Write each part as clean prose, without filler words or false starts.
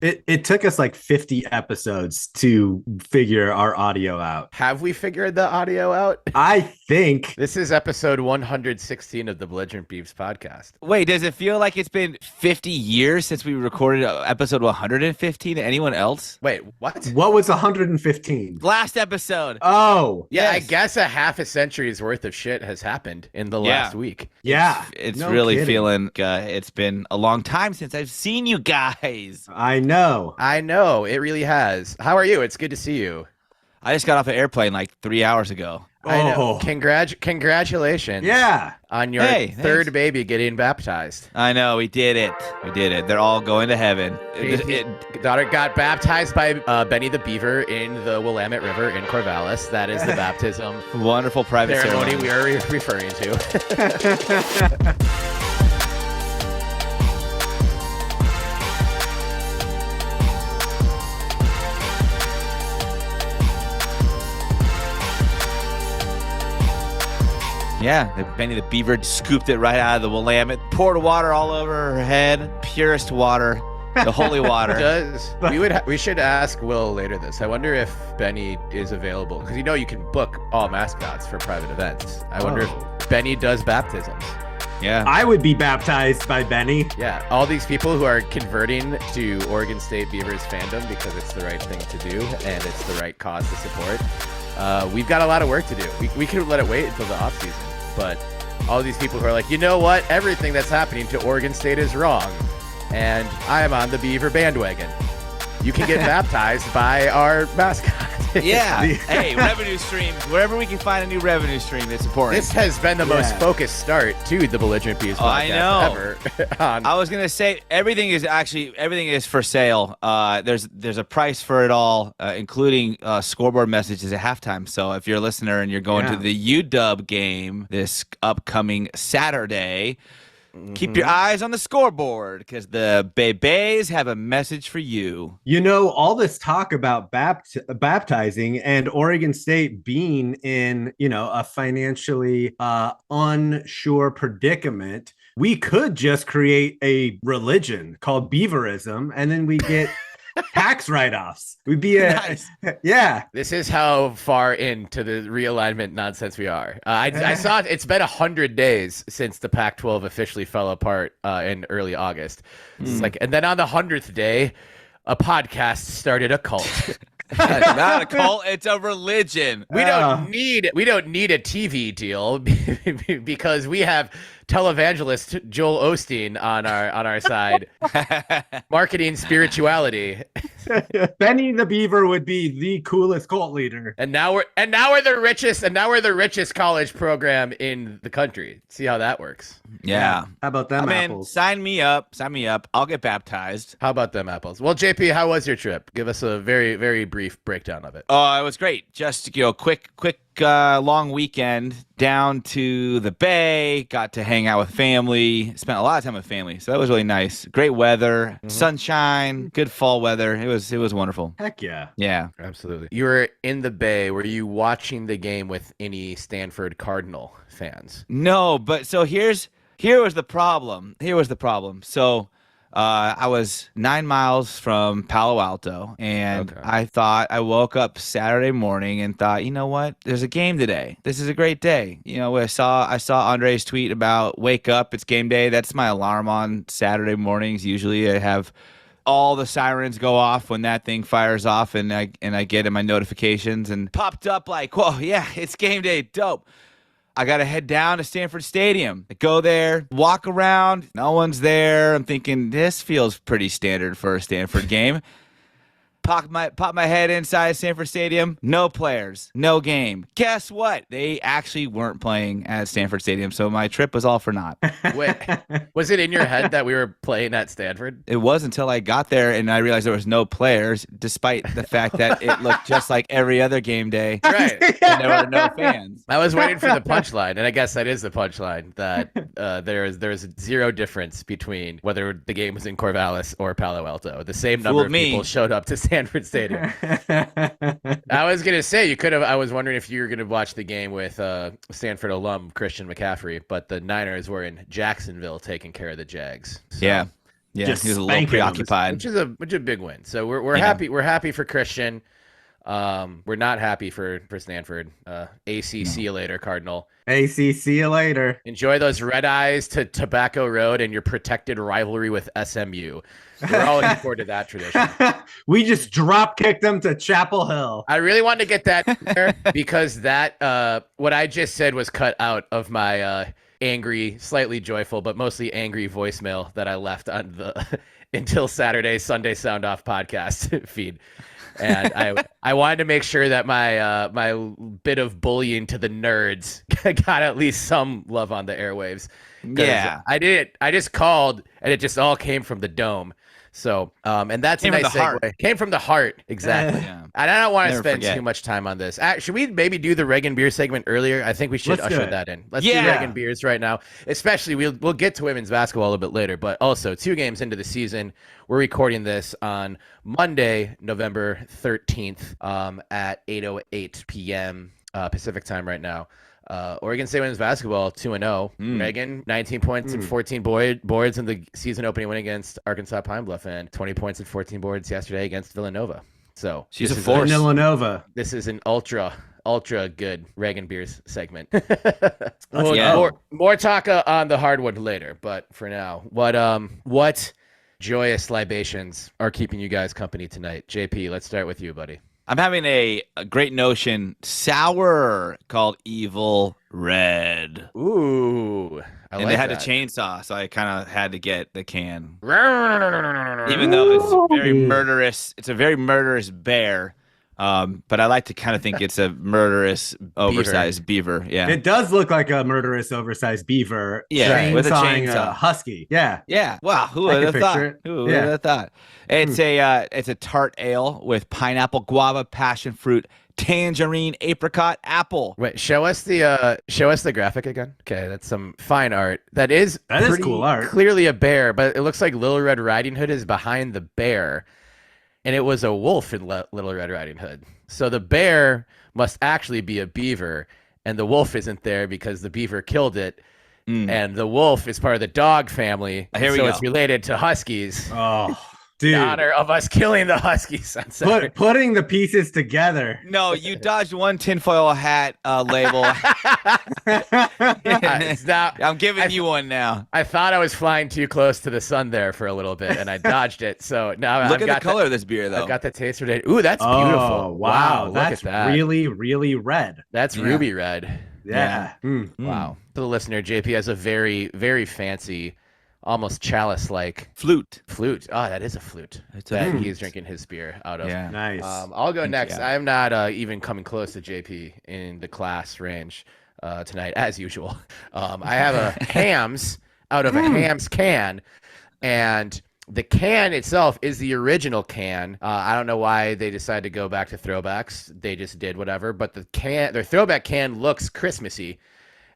It took us like 50 episodes to figure our audio out. Have we figured the audio out? I think. This is episode 116 of the Belligerent Beavs Podcast. Wait, does it feel like it's been 50 years since we recorded episode 115? Anyone else? Wait, what? What was 115? Last episode. Oh, Yeah, yes. I guess a half a century's worth of shit has happened in the last week. Yeah. It's no really kidding. feeling it's been a long time since I've seen you guys. I know. I know, it really has. How are you? It's good to see you. I just got off an airplane like 3 hours ago. I know. Oh. Congratulations. Yeah. On your third thanks. baby getting baptized. I know, we did it. We did it. They're all going to heaven. Daughter got baptized by Benny the Beaver in the Willamette River in Corvallis. That is the baptism Wonderful private ceremony ceremony. we are referring to. Yeah, Benny the Beaver scooped it right out of the Willamette, poured water all over her head, purest water, the holy water. We should ask Will later this. I wonder if Benny is available because you can book all mascots for private events. I wonder if Benny does baptisms. Yeah. I would be baptized by Benny. Yeah, all these people who are converting to Oregon State Beavers fandom because it's the right thing to do and it's the right cause to support. We've got a lot of work to do. We could let it wait until the off season, but all these people who are like, you know what? Everything that's happening to Oregon State is wrong, and I am on the Beaver bandwagon. You can get baptized by our mascot. Yeah. Hey, revenue streams. Wherever we can find a new revenue stream that's important. This has been the most focused start to the Belligerent Beavs podcast ever. I was gonna say everything is for sale. There's a price for it all, including scoreboard messages at halftime. So if you're a listener and you're going to the UW game this upcoming Saturday, keep your eyes on the scoreboard because the Bebes have a message for you. All this talk about baptizing and Oregon State being in, a financially unsure predicament, we could just create a religion called Beaverism, and then we get tax write-offs. We'd be Nice. Yeah. This is how far into the realignment nonsense we are. I saw it's been 100 days since the Pac-12 officially fell apart in early August. It's and then on the 100th day, a podcast started a cult. It's not a cult, it's a religion. We don't need a TV deal because we have televangelist Joel Osteen on our side, marketing spirituality. Benny the Beaver would be the coolest cult leader. And now we're the richest college program in the country. See how that works. Yeah. How about them apples? Sign me up. I'll get baptized. How about them apples? Well, JP, how was your trip? Give us a very, very brief breakdown of it. Oh, it was great. Just quick long weekend down to the Bay. Got to hang out with family. Spent a lot of time with family, so that was really nice. Great weather, sunshine, good fall weather. It was wonderful. Heck yeah. Yeah, Absolutely. You were in the Bay. Were you watching the game with any Stanford Cardinal fans? no, but so here was the problem. So I was 9 miles from Palo Alto, and I woke up Saturday morning and thought, you know what? There's a game today. This is a great day. I saw Andre's tweet about wake up, it's game day. That's my alarm on Saturday mornings. Usually I have all the sirens go off when that thing fires off, and I get in my notifications and popped up like, whoa, yeah, it's game day. Dope. I got to head down to Stanford Stadium. I go there, walk around. No one's there. I'm thinking, this feels pretty standard for a Stanford game. Pop my head inside Stanford Stadium. No players, no game. Guess what? They actually weren't playing at Stanford Stadium, so my trip was all for naught. Wait, was it in your head that we were playing at Stanford? It was until I got there and I realized there was no players, despite the fact that it looked just like every other game day. Right. And there were no fans. I was waiting for the punchline, and I guess that is the punchline, that there's zero difference between whether the game was in Corvallis or Palo Alto. The same number of people showed up to Stanford Stadium. I was going to say, I was wondering if you were going to watch the game with Stanford alum Christian McCaffrey, but the Niners were in Jacksonville taking care of the Jags. So Yeah. Yeah, just he was a little spanking them. preoccupied. which is a big win. So we're happy. We're happy for Christian. We're not happy for Stanford. AC, see you later, Cardinal. AC, see you later. Enjoy those red eyes to Tobacco Road and your protected rivalry with SMU. We're all looking forward to that tradition. We just drop kicked them to Chapel Hill. I really wanted to get that in there because that what I just said was cut out of my angry, slightly joyful, but mostly angry voicemail that I left on the Until Saturday Sunday Sound Off podcast feed. And I wanted to make sure that my my bit of bullying to the nerds got at least some love on the airwaves. Yeah, I did. I just called, and it just all came from the dome. So, and that's Came a from nice the heart. segue. Came from the heart, exactly. Yeah. And I don't want to Never spend forget. too much time on this. Should we maybe do the Raegan Beers segment earlier? I think we should Let's do usher it. that in. Let's Yeah. do Raegan Beers right now. Especially, we'll get to women's basketball a little bit later, but also 2 games into the season. We're recording this on Monday, November 13th, at 8:08 p.m. Pacific time right now. Oregon State women's basketball 2-0. Raegan 19 points and 14 boards in the season opening win against Arkansas Pine Bluff, and 20 points and 14 boards yesterday against Villanova. So She's this a is force. Villanova. This is an ultra good Raegan Beers segment. Yeah. More talk on the hardwood later, but for now, what joyous libations are keeping you guys company tonight? JP, let's start with you, buddy. I'm having a great notion sour called Evil Red. Ooh, And like they had that. a chainsaw, so I kind of had to get the can. Even though it's very murderous, it's a very murderous bear. But I like to kind of think it's a murderous, oversized beaver. Yeah. It does look like a murderous, oversized beaver. Yeah, with a chainsawing chainsaw. husky. Yeah. Yeah. Wow. Who I would can have thought? picture it. Who would Yeah. have thought? It's a tart ale with pineapple, guava, passion fruit, tangerine, apricot, apple. Wait, show us the graphic again. Okay, that's some fine art. That is pretty cool art. Clearly a bear, but it looks like Little Red Riding Hood is behind the bear, and it was a wolf in Little Red Riding Hood. So the bear must actually be a beaver, and the wolf isn't there because the beaver killed it. And the wolf is part of the dog family. Here we so go. it's related to huskies. Oh, dude. In honor of us killing the huskies on Saturday. Putting the pieces together. No, you dodged one tinfoil hat label. It's not- I'm giving you one now. I thought I was flying too close to the sun there for a little bit, and I dodged it. So now Look I've at got the color of this beer, though. I've got the taster date. Ooh, that's Oh, beautiful. wow. Look That's at that. really, really red. That's ruby red. Yeah. Mm. Wow. To the listener, JP has a very, very fancy, almost chalice-like Flute. flute. Oh, that is a flute It's a that flute. he's drinking his beer out of. Yeah. Nice. I'll go next. yeah. I am not even coming close to JP in the class range tonight, as usual. I have a hams out of a hams can, and the can itself is the original can. I don't know why they decided to go back to throwbacks. They just did whatever. But their throwback can looks Christmassy.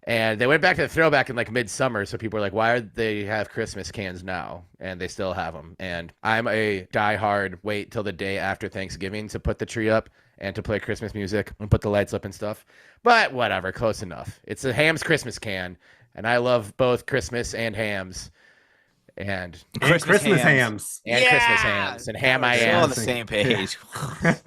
And they went back to the throwback in like midsummer. So people were like, why are they have Christmas cans now? And they still have them. And I'm a diehard wait till the day after Thanksgiving to put the tree up and to play Christmas music and put the lights up and stuff. But whatever, close enough. It's a Hams Christmas can. And I love both Christmas and hams. And Christmas hams. Christmas hams and ham I We're am. on the same page.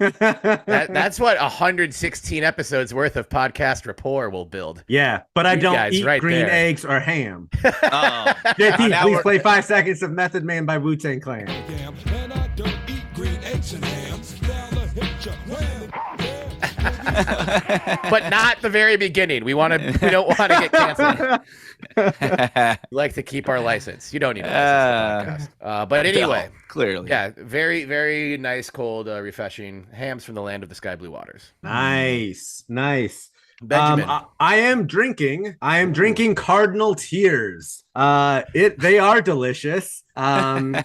That's what 116 episodes worth of podcast rapport will build. Yeah, but I You don't guys eat right green there. eggs or ham. Oh. JP, Now please we're- play 5 seconds of Method Man by Wu-Tang Clan. And I don't eat green eggs and hams. Now hit ya. Wham. But not the very beginning. We don't want to get canceled. We like to keep our license. You don't need a license for podcast. But anyway, Clearly. yeah, very, very nice, cold, refreshing hams from the land of the sky blue waters. Nice. Benjamin. I am drinking Cardinal Tears. They are delicious and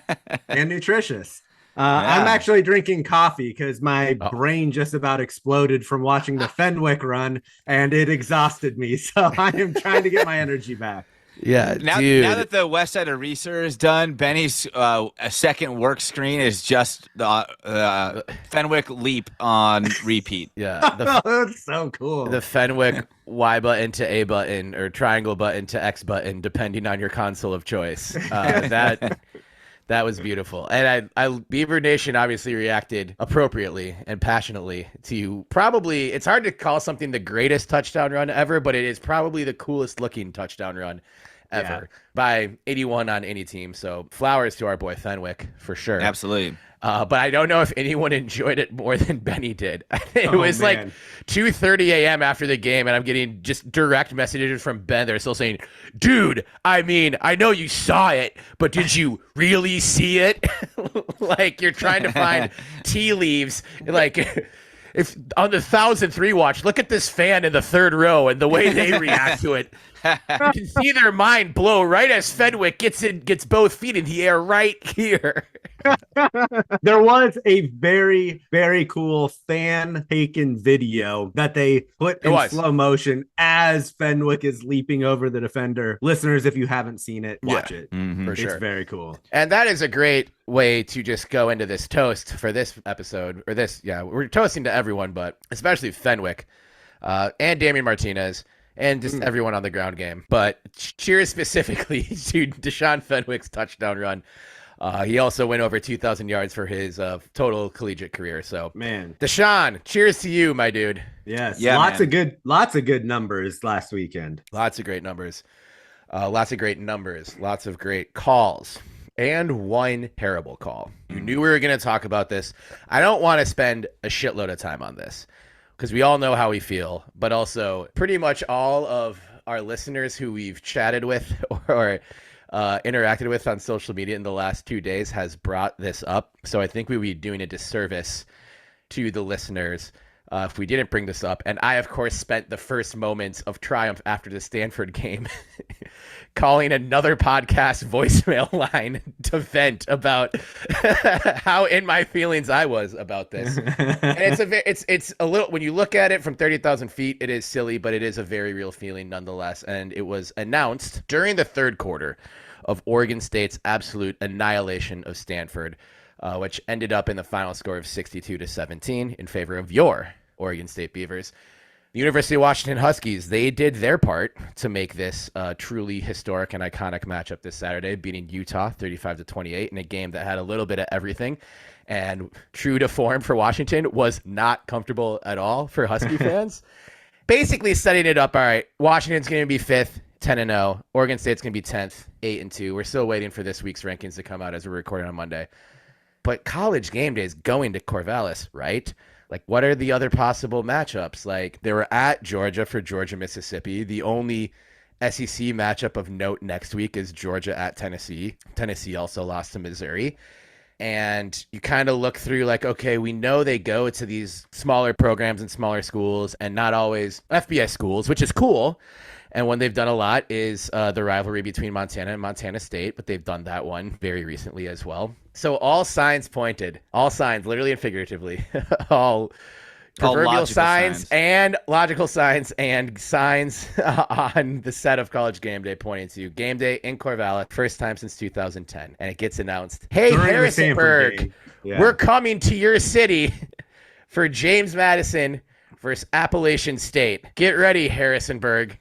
nutritious. I'm actually drinking coffee because my brain just about exploded from watching the Fenwick run, and it exhausted me. So I am trying to get my energy back. Yeah, Now that the West Side Eraser is done, Benny's a second work screen is just the Fenwick Leap on repeat. yeah, That's so cool. the Fenwick Y button to A button or triangle button to X button, depending on your console of choice. That was beautiful. And Beaver Nation obviously reacted appropriately and passionately to probably, it's hard to call something the greatest touchdown run ever, but it is probably the coolest looking touchdown run ever by 81 on any team. So flowers to our boy Fenwick for sure. Absolutely. But I don't know if anyone enjoyed it more than Benny did. It was like 2:30 a.m. after the game, and I'm getting just direct messages from Ben. They're still saying, dude, I mean, I know you saw it, but did you really see it? Like, you're trying to find tea leaves. Like, if on the 1,003 watch, look at this fan in the third row and the way they react to it. You can see their mind blow right as Fenwick gets both feet in the air right here. There was a very, very cool fan taken video that they put in slow motion as Fenwick is leaping over the defender. Listeners, if you haven't seen it, watch it. For sure. It's very cool. And that is a great way to just go into this toast for this episode, or this. Yeah, we're toasting to everyone, but especially Fenwick and Damien Martinez. And just everyone on the ground game. But cheers specifically to Deshaun Fenwick's touchdown run. He also went over 2,000 yards for his total collegiate career. So, man, Deshaun, cheers to you, my dude. Yes, yeah, lots of good numbers last weekend. Lots of great numbers. Lots of great calls. And one terrible call. You knew we were going to talk about this. I don't want to spend a shitload of time on this, because we all know how we feel, but also pretty much all of our listeners who we've chatted with or interacted with on social media in the last 2 days has brought this up. So I think we would be doing a disservice to the listeners if we didn't bring this up. And I, of course, spent the first moments of triumph after the Stanford game calling another podcast voicemail line to vent about how in my feelings I was about this. And it's a little, when you look at it from 30,000 feet, it is silly, but it is a very real feeling nonetheless. And it was announced during the third quarter of Oregon State's absolute annihilation of Stanford, which ended up in the final score of 62-17 in favor of your Oregon State Beavers. The University of Washington Huskies, they did their part to make this truly historic and iconic matchup this Saturday, beating Utah 35-28 in a game that had a little bit of everything. And true to form for Washington, was not comfortable at all for Husky fans. Basically setting it up, all right, Washington's going to be 5th, 10-0. Oregon State's going to be 10th, 8-2. We're still waiting for this week's rankings to come out as we're recording on Monday. But College Game Day is going to Corvallis, right? Like, what are the other possible matchups? Like, they were at Georgia for Georgia-Mississippi. The only SEC matchup of note next week is Georgia at Tennessee. Tennessee also lost to Missouri. And you kind of look through like, okay, we know they go to these smaller programs and smaller schools and not always FBS schools, which is cool. And one they've done a lot is the rivalry between Montana and Montana State, but they've done that one very recently as well. So all signs, literally and figuratively, all proverbial signs and logical signs and signs on the set of College Game Day pointing to Game Day in Corvallis, first time since 2010. And it gets announced, hey, Harrisonburg, we're coming to your city for James Madison versus Appalachian State. Get ready, Harrisonburg.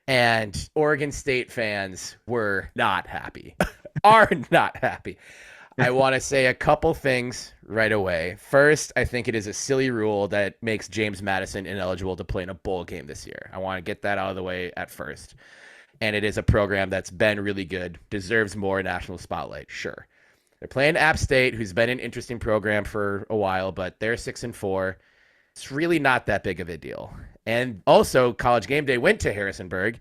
And Oregon State fans were not happy, are not happy. I want to say a couple things right away. First, I think it is a silly rule that makes James Madison ineligible to play in a bowl game this year. I want to get that out of the way at first. And it is a program that's been really good, deserves more national spotlight, sure. They're playing App State, who's been an interesting program for a while, but they're 6-4. It's really not that big of a deal. And also, College Game Day went to Harrisonburg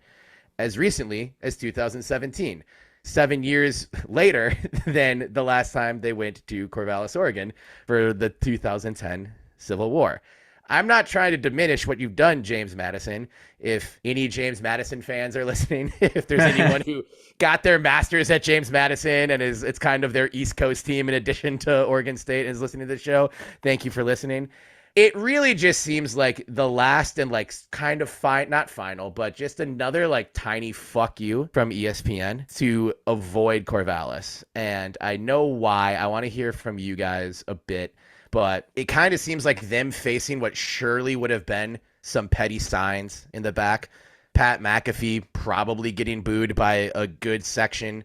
as recently as 2017, 7 years later than the last time they went to Corvallis, Oregon for the 2010 Civil War. I'm not trying to diminish what you've done, James Madison. If any James Madison fans are listening, if there's anyone who got their master's at James Madison and it's kind of their East Coast team in addition to Oregon State and is listening to the show, thank you for listening. It really just seems like the last and like kind of not final, but just another like tiny fuck you from ESPN to avoid Corvallis. And I know why. I want to hear from you guys a bit, but it kind of seems like them facing what surely would have been some petty signs in the back. Pat McAfee probably getting booed by a good section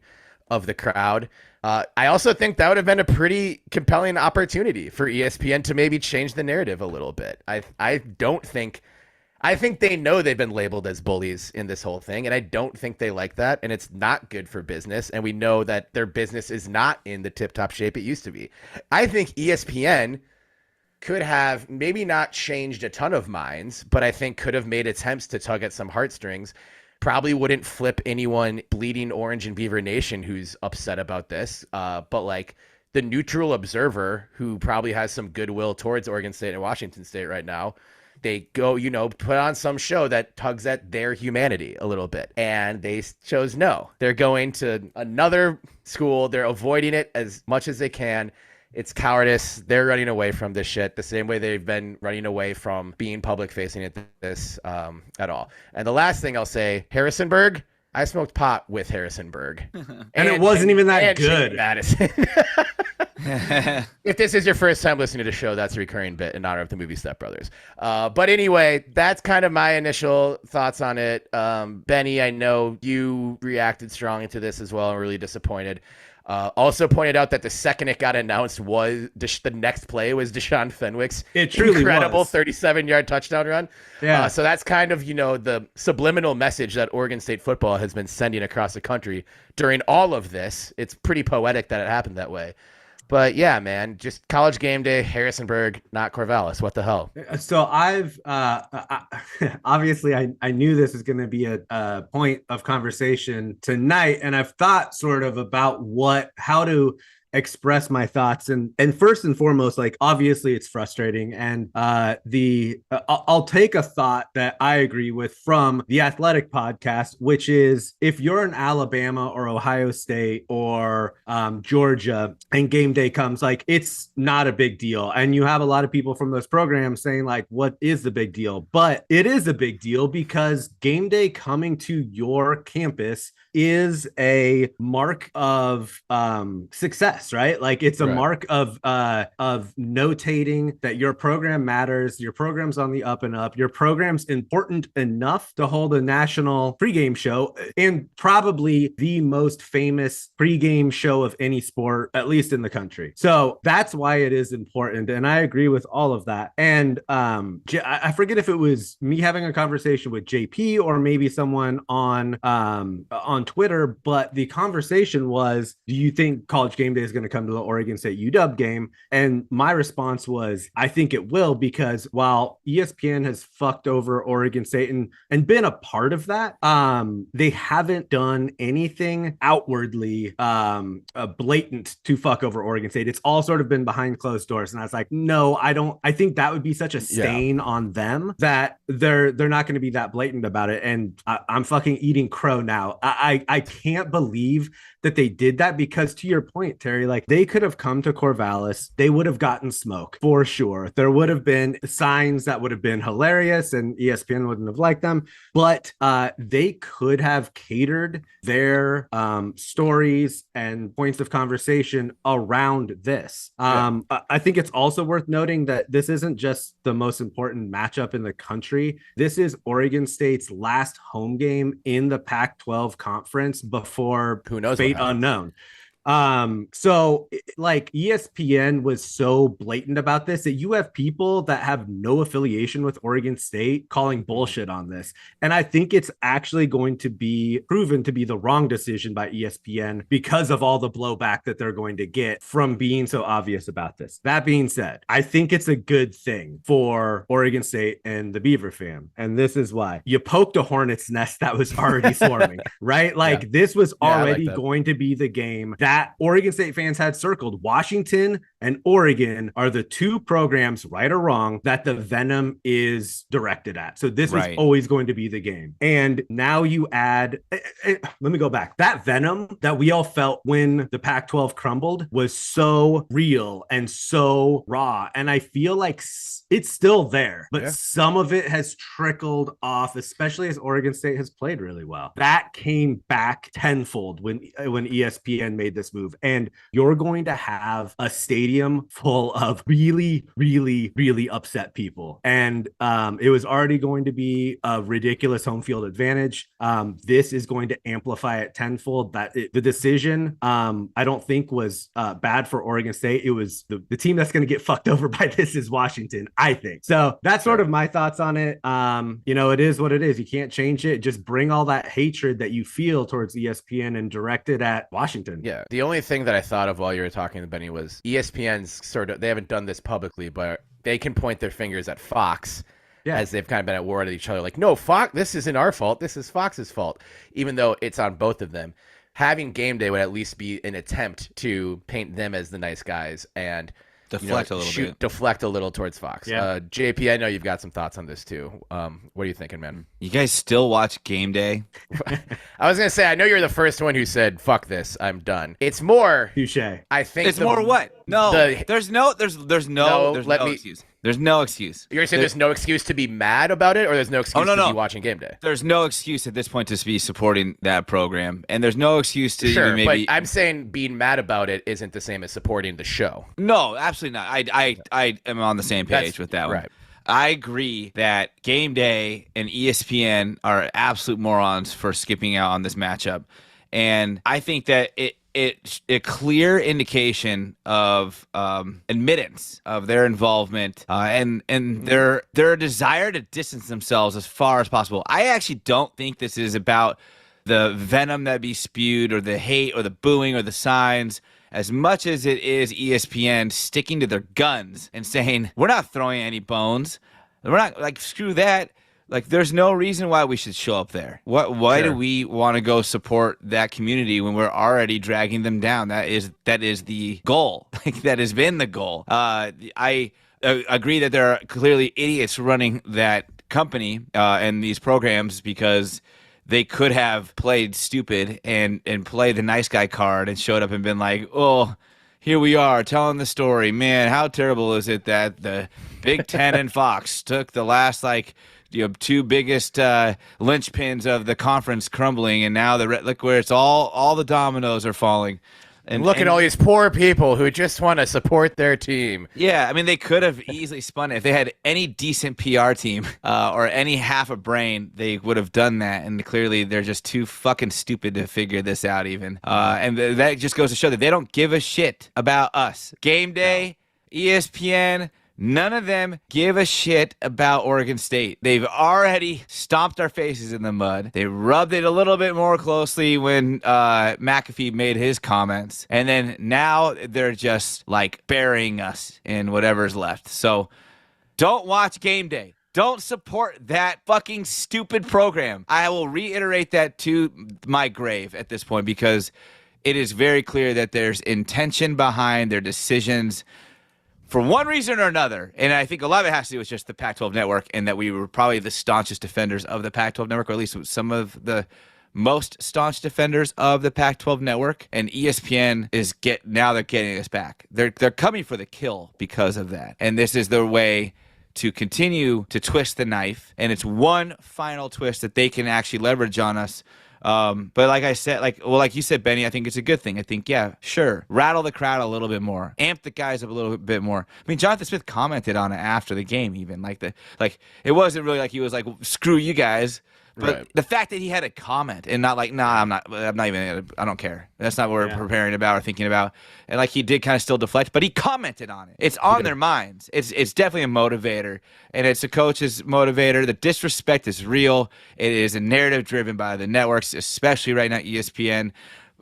of the crowd. I also think that would have been a pretty compelling opportunity for ESPN to maybe change the narrative a little bit. I think they know they've been labeled as bullies in this whole thing, and I don't think they like that, and it's not good for business, and we know that their business is not in the tip-top shape it used to be. I think ESPN could have maybe not changed a ton of minds, but I think could have made attempts to tug at some heartstrings. Probably wouldn't flip anyone bleeding orange in Beaver Nation who's upset about this, but like the neutral observer who probably has some goodwill towards Oregon State and Washington State right now, they go, put on some show that tugs at their humanity a little bit. And they chose no. They're going to another school. They're avoiding it as much as they can. It's cowardice. They're running away from this shit the same way they've been running away from being public facing at this at all. And the last thing I'll say, Harrisonburg, I smoked pot with Harrisonburg. and it wasn't even that good. Madison. If this is your first time listening to the show, that's a recurring bit in honor of the movie Step Brothers. But anyway, that's kind of my initial thoughts on it. Benny, I know you reacted strongly to this as well and were really disappointed. Also pointed out that the second it got announced was the next play was Deshaun Fenwick's incredible 37-yard touchdown run. Yeah. So that's kind of, the subliminal message that Oregon State football has been sending across the country during all of this. It's pretty poetic that it happened that way. But yeah, man, just college game day, Harrisonburg, not Corvallis. What the hell? So I've obviously I knew this was going to be a point of conversation tonight, and I've thought sort of about how to express my thoughts, and first and foremost, like, obviously it's frustrating, and I'll take a thought that I agree with from the Athletic podcast, which is, if you're in Alabama or Ohio State or Georgia and game day comes, like, it's not a big deal, and you have a lot of people from those programs saying, like, what is the big deal? But it is a big deal, because game day coming to your campus is a mark of success, right? Like, it's a mark of notating that your program matters, your program's on the up and up, your program's important enough to hold a national pregame show, and probably the most famous pregame show of any sport, at least in the country. So that's why it is important, and I agree with all of that. And I forget if it was me having a conversation with JP or maybe someone on Twitter, but the conversation was, do you think College Game Day is going to come to the Oregon State UW game? And my response was, I think it will, because while ESPN has fucked over Oregon State and been a part of that, they haven't done anything outwardly blatant to fuck over Oregon State. It's all sort of been behind closed doors. And I was like, no, I think that would be such a stain on them that they're not going to be that blatant about it. And I'm fucking eating crow now. I can't believe that they did that, because, to your point, Terry, like, they could have come to Corvallis, they would have gotten smoke for sure. There would have been signs that would have been hilarious, and ESPN wouldn't have liked them, but they could have catered their stories and points of conversation around this. I think it's also worth noting that this isn't just the most important matchup in the country. This is Oregon State's last home game in the Pac-12 conference before who knows fate unknown. So like, ESPN was so blatant about this that you have people that have no affiliation with Oregon State calling bullshit on this. And I think it's actually going to be proven to be the wrong decision by ESPN because of all the blowback that they're going to get from being so obvious about this. That being said, I think it's a good thing for Oregon State and the Beaver fam. And this is why. You poked a hornet's nest that was already swarming, right? Like, this was already going to be the game that Oregon State fans had circled. Washington and Oregon are the two programs, right or wrong, that the venom is directed at. So this was always going to be the game. And now you add, let me go back. That venom that we all felt when the Pac-12 crumbled was so real and so raw. And I feel like it's still there, but some of it has trickled off, especially as Oregon State has played really well. That came back tenfold when ESPN made this move. And you're going to have a stadium stadium full of really, really, really upset people. And it was already going to be a ridiculous home field advantage. This is going to amplify it tenfold. The decision, I don't think was bad for Oregon State. It was the team that's going to get fucked over by this is Washington, I think. So that's sort of my thoughts on it. It is what it is. You can't change it. Just bring all that hatred that you feel towards ESPN and direct it at Washington. Yeah. The only thing that I thought of while you were talking to Benny was ESPN's they haven't done this publicly, but they can point their fingers at Fox. Yeah. As they've kind of been at war with each other. Like, no, Fox, this isn't our fault. This is Fox's fault, even though it's on both of them. Having game day would at least be an attempt to paint them as the nice guys and deflect a little towards Fox. Yeah. JP, I know you've got some thoughts on this too. What are you thinking, man? You guys still watch game day? I was gonna say, I know you're the first one who said, "Fuck this, I'm done." It's more. Touche. I think it's more what? No, there's no excuse. There's no excuse. You're saying there's no excuse to be mad about it, or there's no excuse to be watching game day? There's no excuse at this point to be supporting that program, and there's no excuse to even maybe. But I'm saying being mad about it isn't the same as supporting the show. No, absolutely not. I am on the same page with that one. Right. I agree that game day and ESPN are absolute morons for skipping out on this matchup, and I think that it's a clear indication of admittance of their involvement and their desire to distance themselves as far as possible. I actually don't think this is about the venom that be spewed or the hate or the booing or the signs as much as it is ESPN sticking to their guns and saying, we're not throwing any bones. We're not, like, screw that. Like, there's no reason why we should show up there. Why do we want to go support that community when we're already dragging them down? That is the goal. Like, that has been the goal. I agree that there are clearly idiots running that company and these programs because they could have played stupid and played the nice guy card and showed up and been like, oh, here we are telling the story. Man, how terrible is it that the Big Ten and Fox took the last, two biggest linchpins of the conference crumbling, and now look where it's all the dominoes are falling. And look at all these poor people who just want to support their team. Yeah, I mean, they could have easily spun it. If they had any decent PR team or any half a brain, they would have done that. And clearly, they're just too fucking stupid to figure this out even. And that just goes to show that they don't give a shit about us. Game day, ESPN, none of them give a shit about Oregon State. They've already stomped our faces in the mud. They rubbed it a little bit more closely when McAfee made his comments. And then now they're just like burying us in whatever's left. So don't watch game day. Don't support that fucking stupid program. I will reiterate that to my grave at this point because it is very clear that there's intention behind their decisions for one reason or another, and I think a lot of it has to do with just the Pac-12 network and that we were probably the staunchest defenders of the Pac-12 network, or at least some of the most staunch defenders of the Pac-12 network, and ESPN now they're getting us back. They're coming for the kill because of that, and this is their way to continue to twist the knife, and it's one final twist that they can actually leverage on us. But like I said, like you said, Benny, I think it's a good thing. I think, yeah, sure. Rattle the crowd a little bit more. Amp the guys up a little bit more. I mean, Jonathan Smith commented on it after the game even. It wasn't really like he was like, screw you guys. But the fact that he had a comment and not like, nah, I'm not even, I don't care. That's not what we're preparing about or thinking about. And like he did kind of still deflect, but he commented on it. It's on their minds. It's definitely a motivator, and it's a coach's motivator. The disrespect is real. It is a narrative driven by the networks, especially right now ESPN.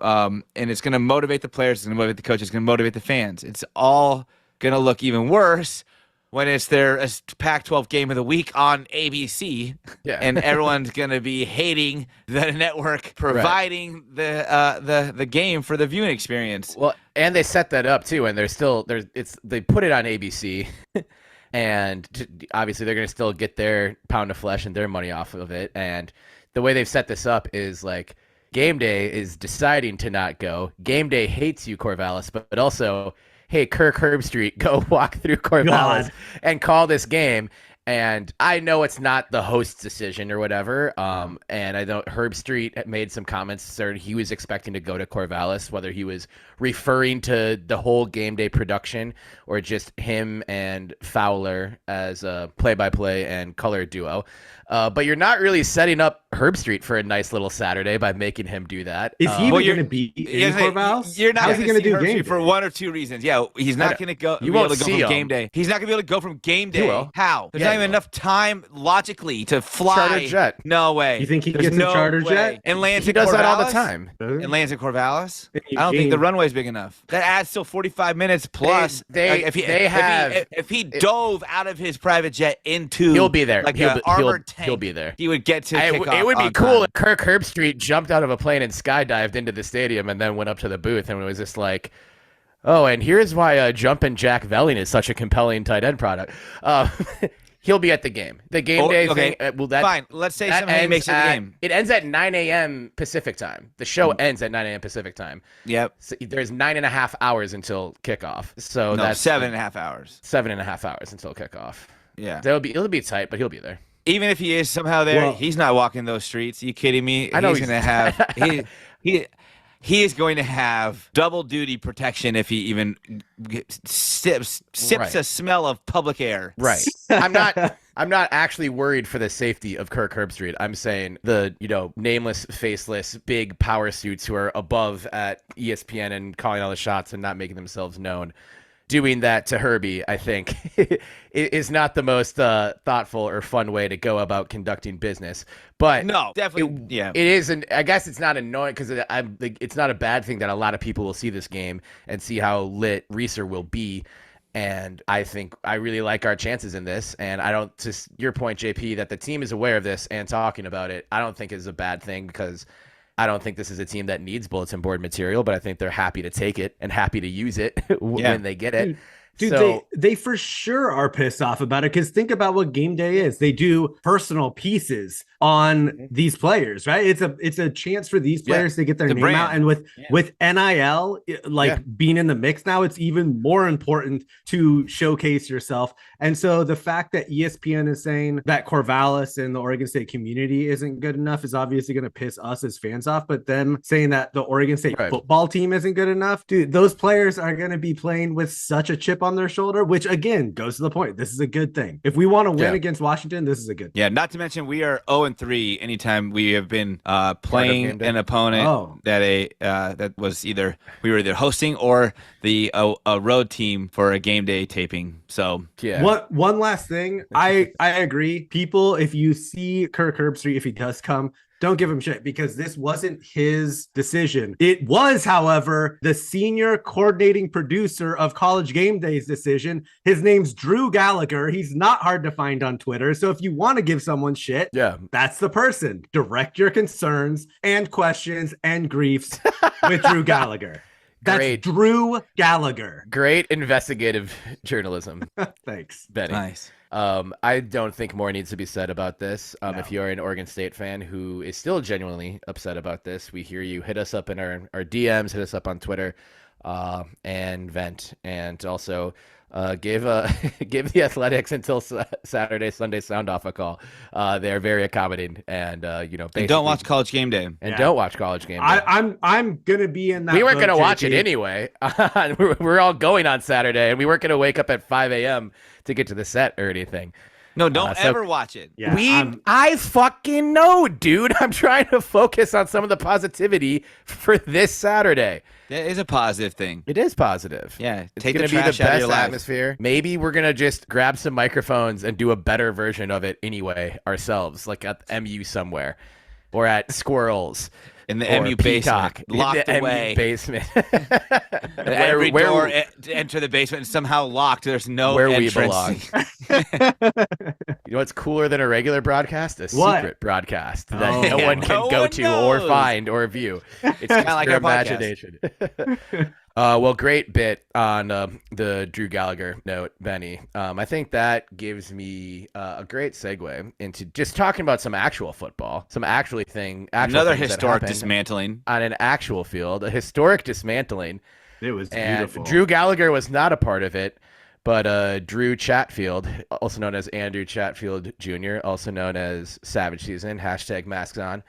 And it's going to motivate the players. It's going to motivate the coaches. It's going to motivate the fans. It's all going to look even worse when it's their Pac-12 game of the week on ABC, and everyone's going to be hating the network providing the game for the viewing experience. Well, and they set that up too, and they put it on ABC, and obviously they're going to still get their pound of flesh and their money off of it. And the way they've set this up is like game day is deciding to not go. Game day hates you, Corvallis, but also, hey, Kirk Herbstreit, go walk through Corvallis and call this game. And I know it's not the host's decision or whatever. And I know Herb Street made some comments saying he was expecting to go to Corvallis, whether he was referring to the whole game day production or just him and Fowler as a play-by-play and color duo. But you're not really setting up Herb Street for a nice little Saturday by making him do that. Is he going to be in Corvallis? You're not How's he going to do game day? For one or two reasons. Yeah, he's not going to go. You won't go see from him. game day. He's not going to be able to go from game He day. will. How? There's Yeah, not he even will. enough time logically to fly. Charter jet. No way. You think he There's gets no a charter way. jet? And lands He in does that all the Corvallis? time. And lands in Corvallis? In I don't think the Eugene. runway's big enough. That adds still 45 minutes plus. If he dove out of his private jet into, He'll be there. like He'll an be- armored tank, he'll be there. He would get to kickoff. It would be on cool time. if Kirk Herbstreit jumped out of a plane and skydived into the stadium and then went up to the booth and was just like, oh, and here's why Jumpin' Jack Velling is such a compelling tight end product. He'll be at the game. The game day thing. Fine. Let's say somehow he makes it to the game. It ends at 9 a.m. Pacific time. The show ends at 9 a.m. Pacific time. Yep. So there's 9.5 hours until kickoff. So No, that's 7.5 hours. 7.5 hours until kickoff. Yeah. It'll be tight, but he'll be there. Even if he is somehow there, Well- he's not walking those streets. Are you kidding me? I know he's he's- going to have he is going to have double duty protection if he even sips Right. a smell of public air. Right. I'm not actually worried for the safety of Kirk Herbstreit. I'm saying the, nameless, faceless, big power suits who are above at ESPN and calling all the shots and not making themselves known. Doing that to Herbie, I think, is not the most thoughtful or fun way to go about conducting business. But No, definitely. it is, and I guess it's not annoying because it's not a bad thing that a lot of people will see this game and see how lit Reeser will be. And I think I really like our chances in this. And I don't, to your point, JP, that the team is aware of this and talking about it, I don't think is a bad thing because I don't think this is a team that needs bulletin board material, but I think they're happy to take it and happy to use it when they get it. Dude, So, they for sure are pissed off about it because think about what game day is. They do personal pieces on these players, right? It's a chance for these players to get their The name brand. out. And with NIL being in the mix now, it's even more important to showcase yourself. And so the fact that ESPN is saying that Corvallis and the Oregon State community isn't good enough is obviously going to piss us as fans off. But them saying that the Oregon State football team isn't good enough, dude, those players are going to be playing with such a chip on their shoulder, which again goes to the point. This is a good thing. If we want to win against Washington, this is a good thing. Yeah, not to mention we are 0-3 anytime we have been playing an opponent that was either we were either hosting or a road team for a game day taping. So One last thing. I agree. People, if you see Kirk Herbstreit, if he does come, don't give him shit because this wasn't his decision. It was, however, the senior coordinating producer of College Game Day's decision. His name's Drew Gallagher. He's not hard to find on Twitter. So if you want to give someone shit, that's the person. Direct your concerns and questions and griefs with Drew Gallagher. That's Great. Drew Gallagher. great investigative journalism. Thanks. Benny. nice. I don't think more needs to be said about this. No. If you're an Oregon State fan who is still genuinely upset about this, we hear you. Hit us up in our DMs, hit us up on Twitter, and vent. And also give the Athletics until Saturday, Sunday sound off a call. They're very accommodating and And don't watch College Game Day. and don't watch College Game Day. I'm gonna be in that. We weren't boat, going to watch it JP. anyway. We're all going on Saturday, and we weren't going to wake up at 5 a.m. to get to the set or anything. No, don't so- ever watch it. Yeah, I fucking know, dude. I'm trying to focus on some of the positivity for this Saturday. That is a positive thing. It is positive. Yeah, It's take going the to be the trash out of best your life. atmosphere. Maybe we're going to just grab some microphones and do a better version of it anyway ourselves, like at MU somewhere or at Squirrels. In the or MU Peacock, basement, locked in the away. MU basement. Every door to enter the basement is somehow locked. There's no where we entrance. belong. You know what's cooler than a regular broadcast? A What? secret broadcast that Oh. no one can No go one to or knows. find or view. It's Kinda like your our podcast. imagination. Well, great bit on the Drew Gallagher note, Benny. I think that gives me a great segue into just talking about some actual football, some actual Another things that historic happened dismantling. on an actual field, a historic dismantling. It was And beautiful. Drew Gallagher was not a part of it, But Drew Chatfield, also known as Andrew Chatfield Jr., also known as Savage Season, hashtag masks on,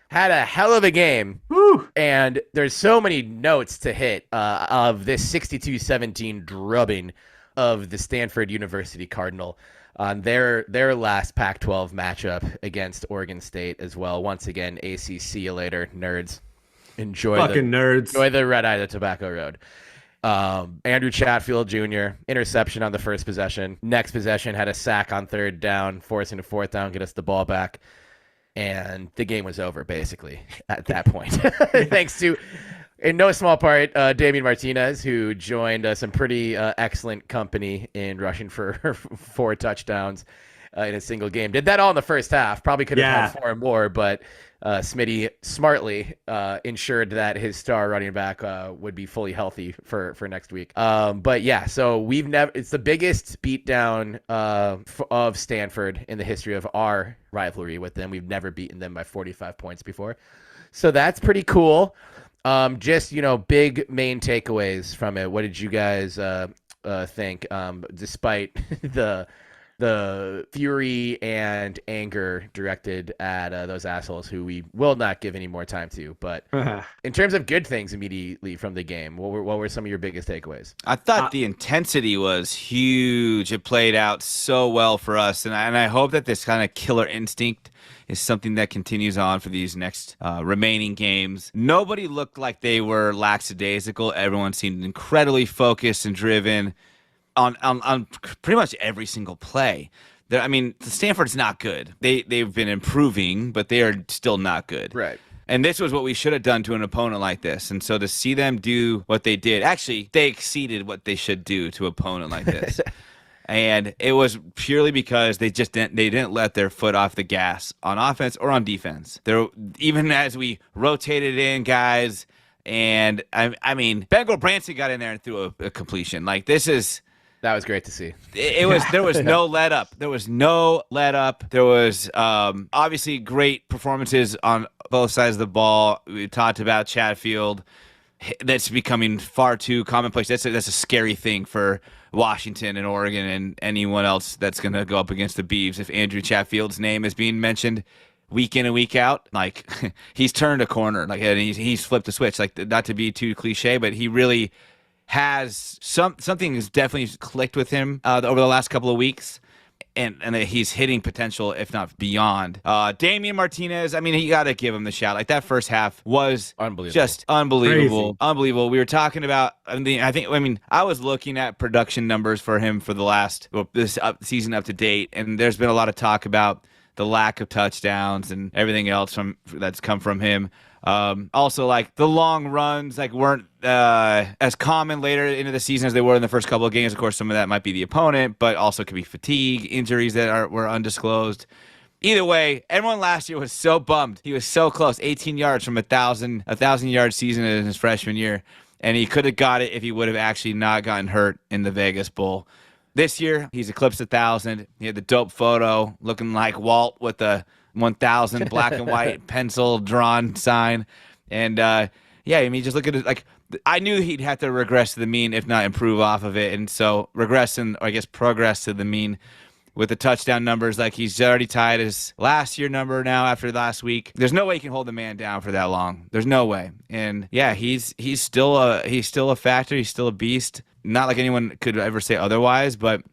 had a hell of a game. Woo. And there's so many notes to hit of this 62-17 drubbing of the Stanford University Cardinal on their last Pac-12 matchup against Oregon State as well. Once again, ACC, see you later, nerds. Enjoy the red eye of the Tobacco Road. Andrew Chatfield Jr., interception on the first possession. Next possession had a sack on third down, forcing a fourth down, get us the ball back. And the game was over, basically, at that point. Thanks to, in no small part, Damien Martinez, who joined some pretty excellent company in rushing for 4 touchdowns in a single game. Did that all in the first half. Probably could have had 4 more, but Smitty smartly ensured that his star running back would be fully healthy for next week. But yeah, so it's the biggest beatdown of Stanford in the history of our rivalry with them. We've never beaten them by 45 points before. So that's pretty cool. Just, big main takeaways from it. What did you guys think? Despite the fury and anger directed at those assholes who we will not give any more time to. But in terms of good things immediately from the game, what were some of your biggest takeaways? I thought the intensity was huge. It played out so well for us. And I hope that this kind of killer instinct is something that continues on for these next remaining games. Nobody looked like they were lackadaisical. Everyone seemed incredibly focused and driven on pretty much every single play. Stanford's not good. They've been improving, but they are still not good. Right. And this was what we should have done to an opponent like this. And so to see them do what they did, actually, they exceeded what they should do to an opponent like this. And it was purely because they didn't let their foot off the gas on offense or on defense. Even as we rotated in guys, and Bengal Branson got in there and threw a completion. That was great to see. There was no let up. There was no let up. There was obviously great performances on both sides of the ball. We talked about Chatfield. That's becoming far too commonplace. That's a scary thing for Washington and Oregon and anyone else that's going to go up against the Beavs. If Andrew Chatfield's name is being mentioned week in and week out, he's turned a corner. And he's flipped a switch. Not to be too cliche, but he really has something has definitely clicked with him over the last couple of weeks, and he's hitting potential, if not beyond. Damien Martinez, you got to give him the shout. That first half was just unbelievable. Crazy. Unbelievable. We were talking about, I was looking at production numbers for him for this season up to date, and there's been a lot of talk about the lack of touchdowns and everything else that's come from him. Also, the long runs weren't as common later into the season as they were in the first couple of games. Of course, some of that might be the opponent, but also could be fatigue, injuries that were undisclosed. Either way, everyone last year was so bummed. He was so close, 18 yards from a 1,000-yard season in his freshman year, and he could have got it if he would have actually not gotten hurt in the Vegas Bowl. This year, he's eclipsed 1,000. He had the dope photo looking like Walt with the 1,000 black and white pencil drawn sign. And just look at it. I knew he'd have to regress to the mean, if not improve off of it. And so progress to the mean with the touchdown numbers. He's already tied his last year number now after last week. There's no way he can hold the man down for that long. There's no way. And yeah, he's still a factor. He's still a beast. Not like anyone could ever say otherwise, but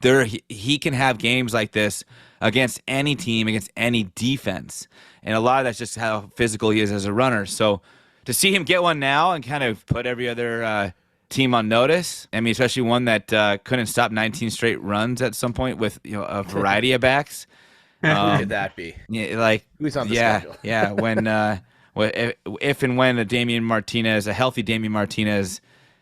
he can have games like this against any team, against any defense. And a lot of that's just how physical he is as a runner. So to see him get one now and kind of put every other team on notice, especially one that couldn't stop 19 straight runs at some point with a variety of backs. Who could that be? Yeah, who's on the schedule? Yeah, when if and when a healthy Damien Martinez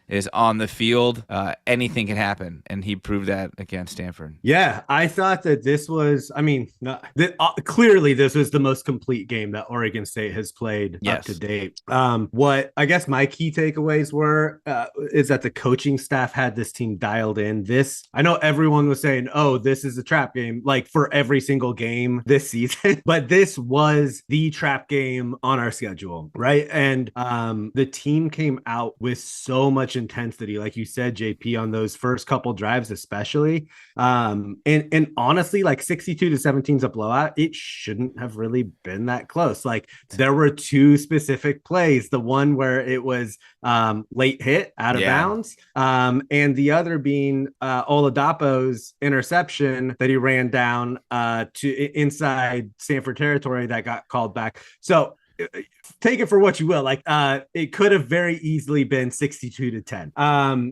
is on the field, anything can happen, and he proved that against Stanford. Yeah, I thought that this was, clearly this was the most complete game that Oregon State has played up to date. What I guess my key takeaways were is that the coaching staff had this team dialed in. I know everyone was saying, oh, this is a trap game, for every single game this season, but this was the trap game on our schedule, right? And the team came out with so much much intensity, like you said, JP, on those first couple drives, especially. And honestly, like 62-17 is a blowout. It shouldn't have really been that close. Like there were two specific plays, the one where it was late hit out of bounds, and the other being Oladapo's interception that he ran down to inside Stanford territory that got called back. So take it for what you will. Like it could have very easily been 62-10.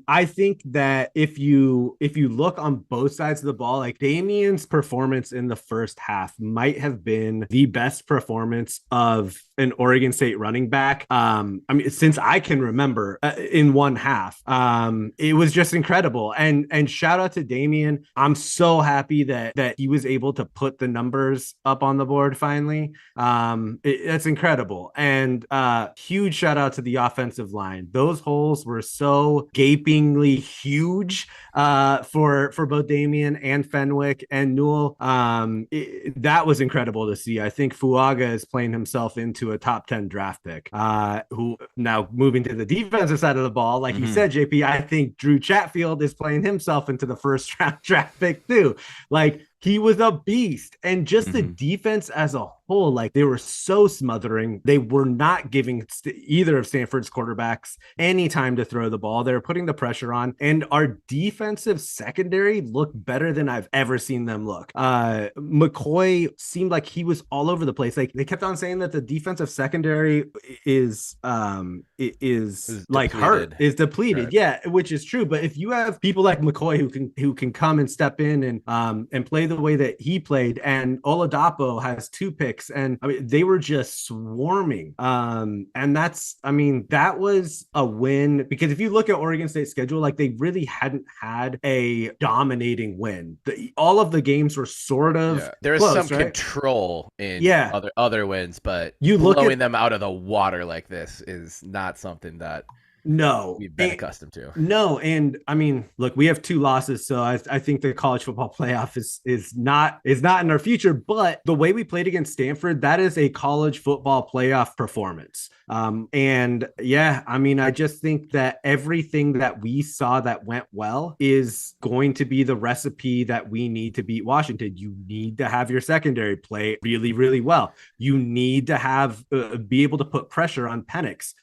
I think that if you look on both sides of the ball, like Damien's performance in the first half might have been the best performance of an Oregon State running back. I mean, since I can remember in one half. It was just incredible. And shout out to Damien. I'm so happy that he was able to put the numbers up on the board finally. That's incredible. And huge shout out to the offensive line. Those holes were so gapingly huge for both Damien and Fenwick and Newell. That was incredible to see. I think Fuaga is playing himself into a top 10 draft pick, who now moving to the defensive side of the ball. Like you said, JP, I think Drew Chatfield is playing himself into the first round draft pick too. Like he was a beast. And just the defense as a whole, like they were so smothering. They were not giving either of Stanford's quarterbacks any time to throw the ball. They were putting the pressure on, and our defensive secondary looked better than I've ever seen them look. McCoy seemed like he was all over the place. Like they kept on saying that the defensive secondary is like hurt, is depleted. Right. Yeah, which is true. But if you have people like McCoy who can come and step in and play the way that he played, and Oladapo has 2 picks, and I mean they were just swarming. And that's, I mean, that was a win, because if you look at Oregon State's schedule, like they really hadn't had a dominating win. All of the games were sort of there was close, some control in other wins, but you blowing them out of the water like this is not something that we've been accustomed to. No, and I mean, look, we have 2 losses, so I think the college football playoff is not in our future. But the way we played against Stanford, that is a college football playoff performance. And yeah, I mean, I just think that everything that we saw that went well is going to be the recipe that we need to beat Washington. You need to have your secondary play really, really well. You need to have be able to put pressure on Penix.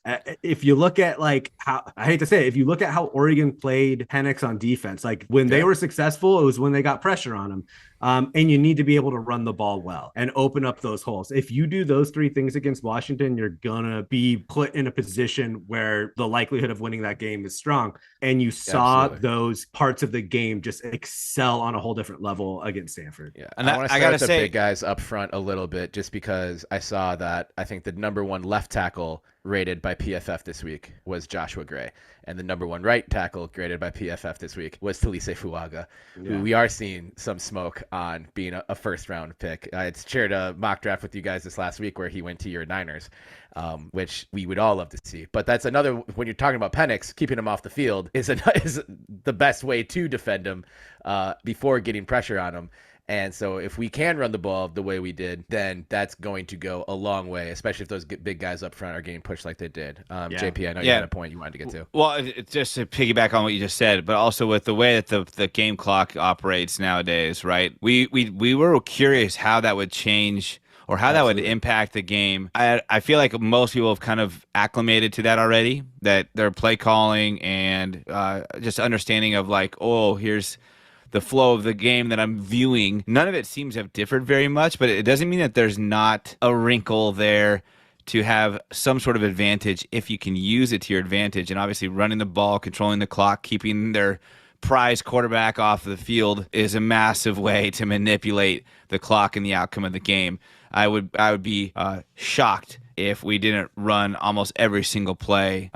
If you look at like how, I hate to say it, if you look at how Oregon played Penix on defense, like when they were successful, it was when they got pressure on him. And you need to be able to run the ball well and open up those holes. If you do those 3 things against Washington, you're gonna be put in a position where the likelihood of winning that game is strong. And you saw those parts of the game just excel on a whole different level against Stanford. Yeah, and I gotta say, the big guys up front a little bit, just because I saw that I think the #1 left tackle rated by PFF this week was Joshua Gray, and the #1 right tackle graded by PFF this week was Talise Fuaga, who we are seeing some smoke on being a first round pick. I had shared a mock draft with you guys this last week where he went to your Niners, which we would all love to see. But that's another, when you're talking about Penix, keeping him off the field is the best way to defend him before getting pressure on him. And so if we can run the ball the way we did, then that's going to go a long way, especially if those big guys up front are getting pushed like they did. JP, I know you had a point you wanted to get to. Well, it's just to piggyback on what you just said, but also with the way that the game clock operates nowadays, right? We were curious how that would change or how that would impact the game. I feel like most people have kind of acclimated to that already, that their play calling and just understanding of like, oh, here's the flow of the game that I'm viewing. None of it seems to have differed very much, but it doesn't mean that there's not a wrinkle there to have some sort of advantage if you can use it to your advantage. And obviously running the ball, controlling the clock, keeping their prize quarterback off the field is a massive way to manipulate the clock and the outcome of the game. I would be shocked if we didn't run almost every single play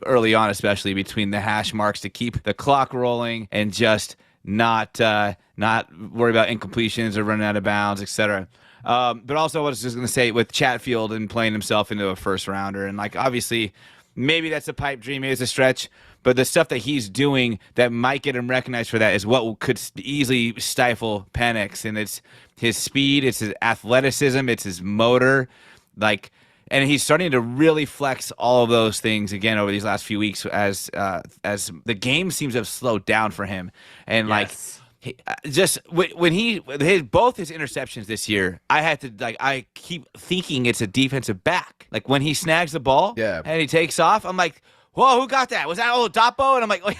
early on, especially between the hash marks, to keep the clock rolling and just not worry about incompletions or running out of bounds, etc. But also, I was just going to say, with Chatfield and playing himself into a first rounder, and like obviously, maybe that's a pipe dream, maybe it's a stretch, but the stuff that he's doing that might get him recognized for that is what could easily stifle Penix, and it's his speed, it's his athleticism, it's his motor. Like And he's starting to really flex all of those things again over these last few weeks as the game seems to have slowed down for him. And Yes. just when both his interceptions this year, I keep thinking it's a defensive back. Like when he snags the ball and he takes off, I'm like, whoa, who got that? Was that Oladapo? And I'm like, wait,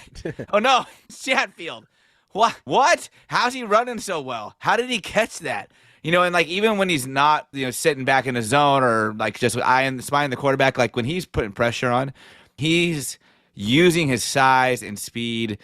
oh no, it's Chatfield. What? How's he running so well? How did he catch that? And like even when he's not, sitting back in the zone or like just spying the quarterback, like when he's putting pressure on, he's using his size and speed.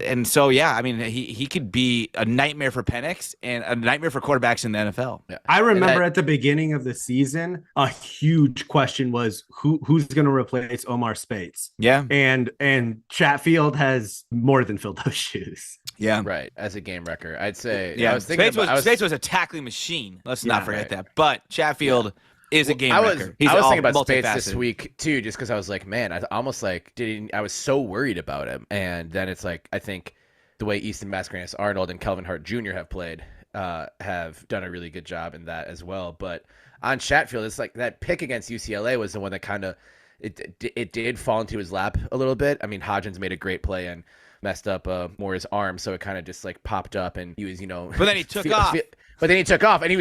And so, yeah, I mean, he could be a nightmare for Penix and a nightmare for quarterbacks in the NFL. Yeah. I remember at the beginning of the season, a huge question was who's going to replace Omar Speights? Yeah. And Chatfield has more than filled those shoes. Yeah. Right. As a game wrecker, I'd say. Yeah. I was thinking Speights was a tackling machine. Let's not forget that. But Chatfield is a game wrecker. I was thinking about Speights this week too, just because I was like, man, I almost like I was so worried about him, and then it's like I think the way Easton Mascarenas Arnold and Kelvin Hart Jr. have played have done a really good job in that as well. But on Chatfield, it's like that pick against UCLA was the one that kind of it did fall into his lap a little bit. I mean, Hodgins made a great play and messed up Moore's arm, so it kind of just like popped up, and he was But then he took off. But then he took off, and he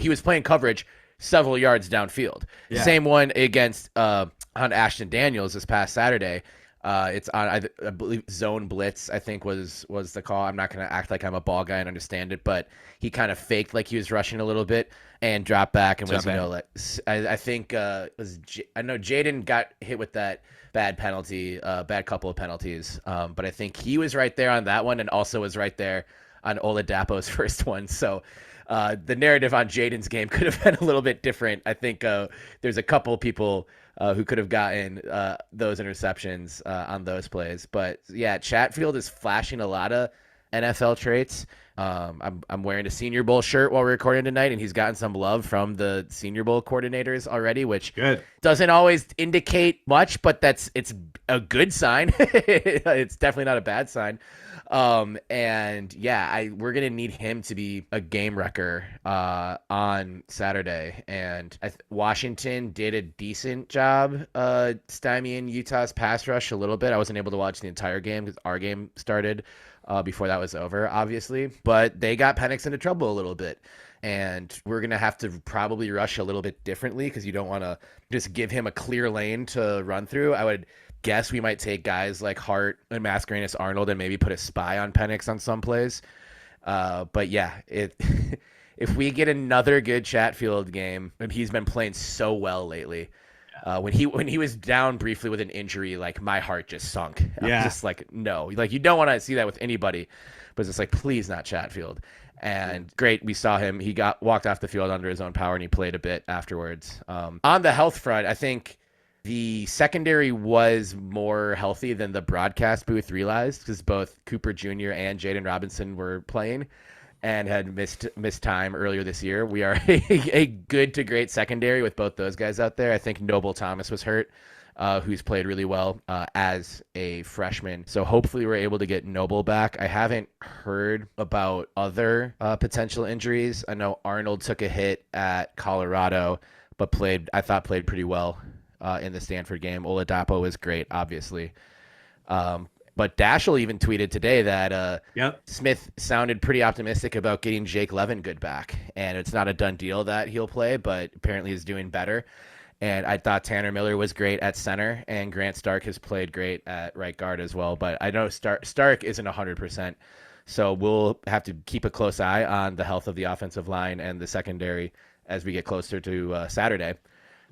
was playing coverage several yards downfield. Yeah. Same one against on Ashton Daniels this past Saturday. It's on I believe zone blitz, I think was the call. I'm not going to act like I'm a ball guy and understand it, but he kind of faked like he was rushing a little bit and dropped back and I think I know Jaden got hit with that bad penalty, bad couple of penalties. But I think he was right there on that one and also was right there on Oladapo's first one. So the narrative on Jaden's game could have been a little bit different. I think there's a couple people who could have gotten those interceptions on those plays. But yeah, Chatfield is flashing a lot of NFL traits. I'm wearing a Senior Bowl shirt while we're recording tonight, and he's gotten some love from the Senior Bowl coordinators already, which doesn't always indicate much, but it's a good sign. It's definitely not a bad sign. And yeah, we're going to need him to be a game wrecker on Saturday. And Washington did a decent job stymieing Utah's pass rush a little bit. I wasn't able to watch the entire game because our game started before that was over, obviously. But they got Penix into trouble a little bit. And we're going to have to probably rush a little bit differently because you don't want to just give him a clear lane to run through. I would guess we might take guys like Hart and Mascarenas Arnold and maybe put a spy on Penix on some plays. But yeah, if we get another good Chatfield game, and he's been playing so well lately. When he was down briefly with an injury, like my heart just sunk. I was just like, no, like you don't want to see that with anybody, but it's just like, please not Chatfield. And great, we saw him. He walked off the field under his own power, and he played a bit afterwards. On the health front, I think the secondary was more healthy than the broadcast booth realized because both Cooper Jr. and Jaden Robinson were playing and had missed time earlier this year. We are a good to great secondary with both those guys out there. I think Noble Thomas was hurt, who's played really well as a freshman. So hopefully we're able to get Noble back. I haven't heard about other potential injuries. I know Arnold took a hit at Colorado, but I thought played pretty well in the Stanford game. Oladapo was great, obviously. But Dashel even tweeted today that Smith sounded pretty optimistic about getting Jake Levengood back. And it's not a done deal that he'll play, but apparently he's doing better. And I thought Tanner Miller was great at center, and Grant Stark has played great at right guard as well. But I know Stark isn't 100%. So we'll have to keep a close eye on the health of the offensive line and the secondary as we get closer to Saturday.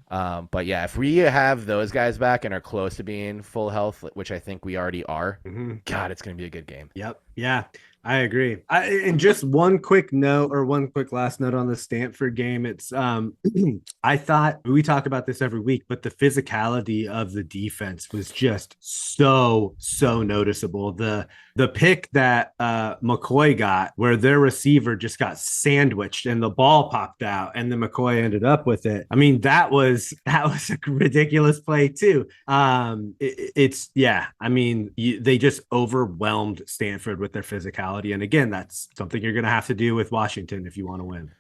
But yeah, if we have those guys back and are close to being full health, which I think we already are, God, it's going to be a good game. Yep. Yeah, I agree. And just one quick last note on the Stanford game. It's I thought we talk about this every week, but the physicality of the defense was just so noticeable. The pick that McCoy got, where their receiver just got sandwiched and the ball popped out, and then McCoy ended up with it. I mean, that was a ridiculous play too. They just overwhelmed Stanford with their physicality. And again, that's something you're going to have to do with Washington if you want to win.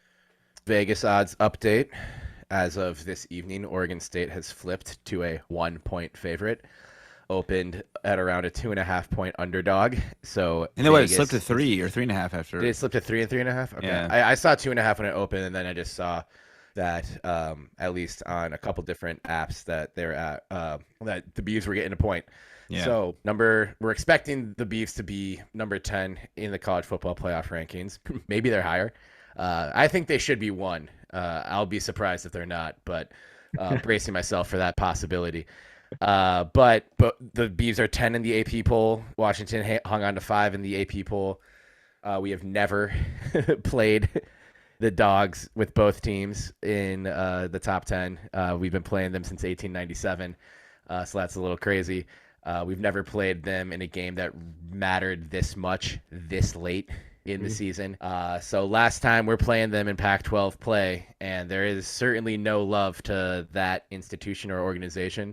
Vegas odds update. as of this evening, Oregon State has flipped to a 1-point favorite. Opened at around a 2.5-point underdog. So and then it slipped to 3 or 3.5 after. Did it slip to 3 and 3.5? Okay. Yeah. I saw 2.5 when it opened, and then I just saw that at least on a couple different apps that they're at that the Beavs were getting a point. Yeah. So we're expecting the Beavs to be number 10 in the college football playoff rankings. Maybe they're higher. I think they should be 1. I'll be surprised if they're not, but bracing myself for that possibility. But the Beavs are 10 in the AP poll. Washington hung on to 5 in the AP poll. We have never played the Dogs with both teams in the top 10. We've been playing them since 1897, so that's a little crazy. We've never played them in a game that mattered this much this late in the season. So last time we're playing them in Pac-12 play, and there is certainly no love to that institution or organization.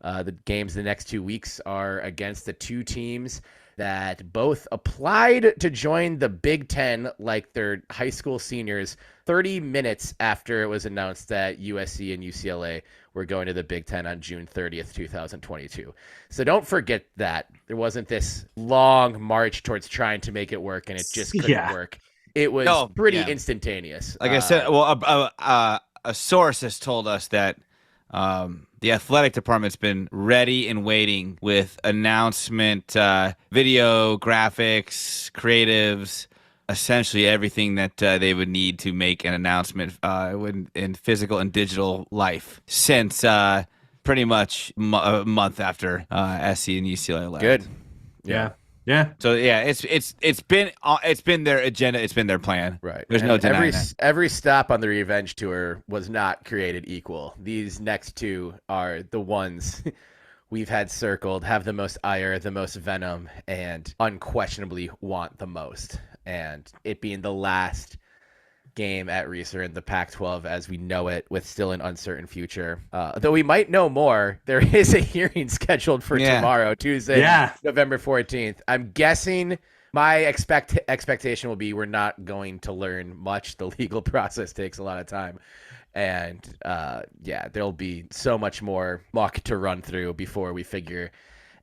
The games the next 2 weeks are against the 2 teams that both applied to join the Big Ten like they're high school seniors 30 minutes after it was announced that USC and UCLA were going to the Big Ten on June 30th, 2022. So don't forget that. There wasn't this long march towards trying to make it work, and it just couldn't work. It was pretty instantaneous. Like I said, well, a source has told us that the athletic department's been ready and waiting with announcement, video, graphics, creatives, essentially everything that they would need to make an announcement in physical and digital life since pretty much a month after SC and UCLA left. Good. Yeah. So yeah, it's been their agenda. It's been their plan. Right. There's no denying that. Every stop on the revenge tour was not created equal. These next 2 are the ones we've had circled, have the most ire, the most venom, and unquestionably want the most. And it being the last game at Reeser in the Pac-12 as we know it, with still an uncertain future. Though we might know more, there is a hearing scheduled for tomorrow, Tuesday, November 14th. I'm guessing my expectation will be we're not going to learn much. The legal process takes a lot of time. And there'll be so much more muck to run through before we figure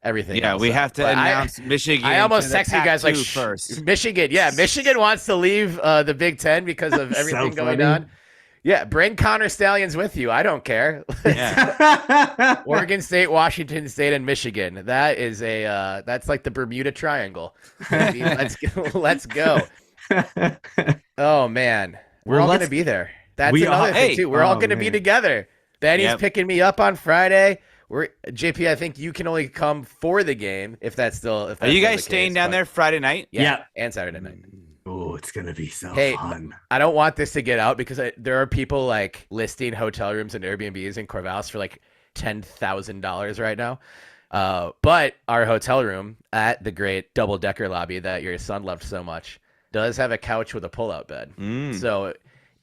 everything else we up. have to announce Michigan. I almost text you guys like first. Michigan. Yeah, Michigan wants to leave the Big Ten because of everything going on. Yeah, bring Connor Stallions with you. I don't care. Yeah. Oregon State, Washington State, and Michigan. That is that's like the Bermuda Triangle. Let's go. Oh man, we're all gonna be there. That's another thing too. We're all gonna be together. Benny's picking me up on Friday. JP, I think you can only come for the game if that's still. Are you guys staying down there Friday night? Yeah, and Saturday night. Oh, it's gonna be so fun. I don't want this to get out because there are people like listing hotel rooms and Airbnbs in Corvallis for like $10,000 right now. But our hotel room at the great double-decker lobby that your son loved so much does have a couch with a pull-out bed. So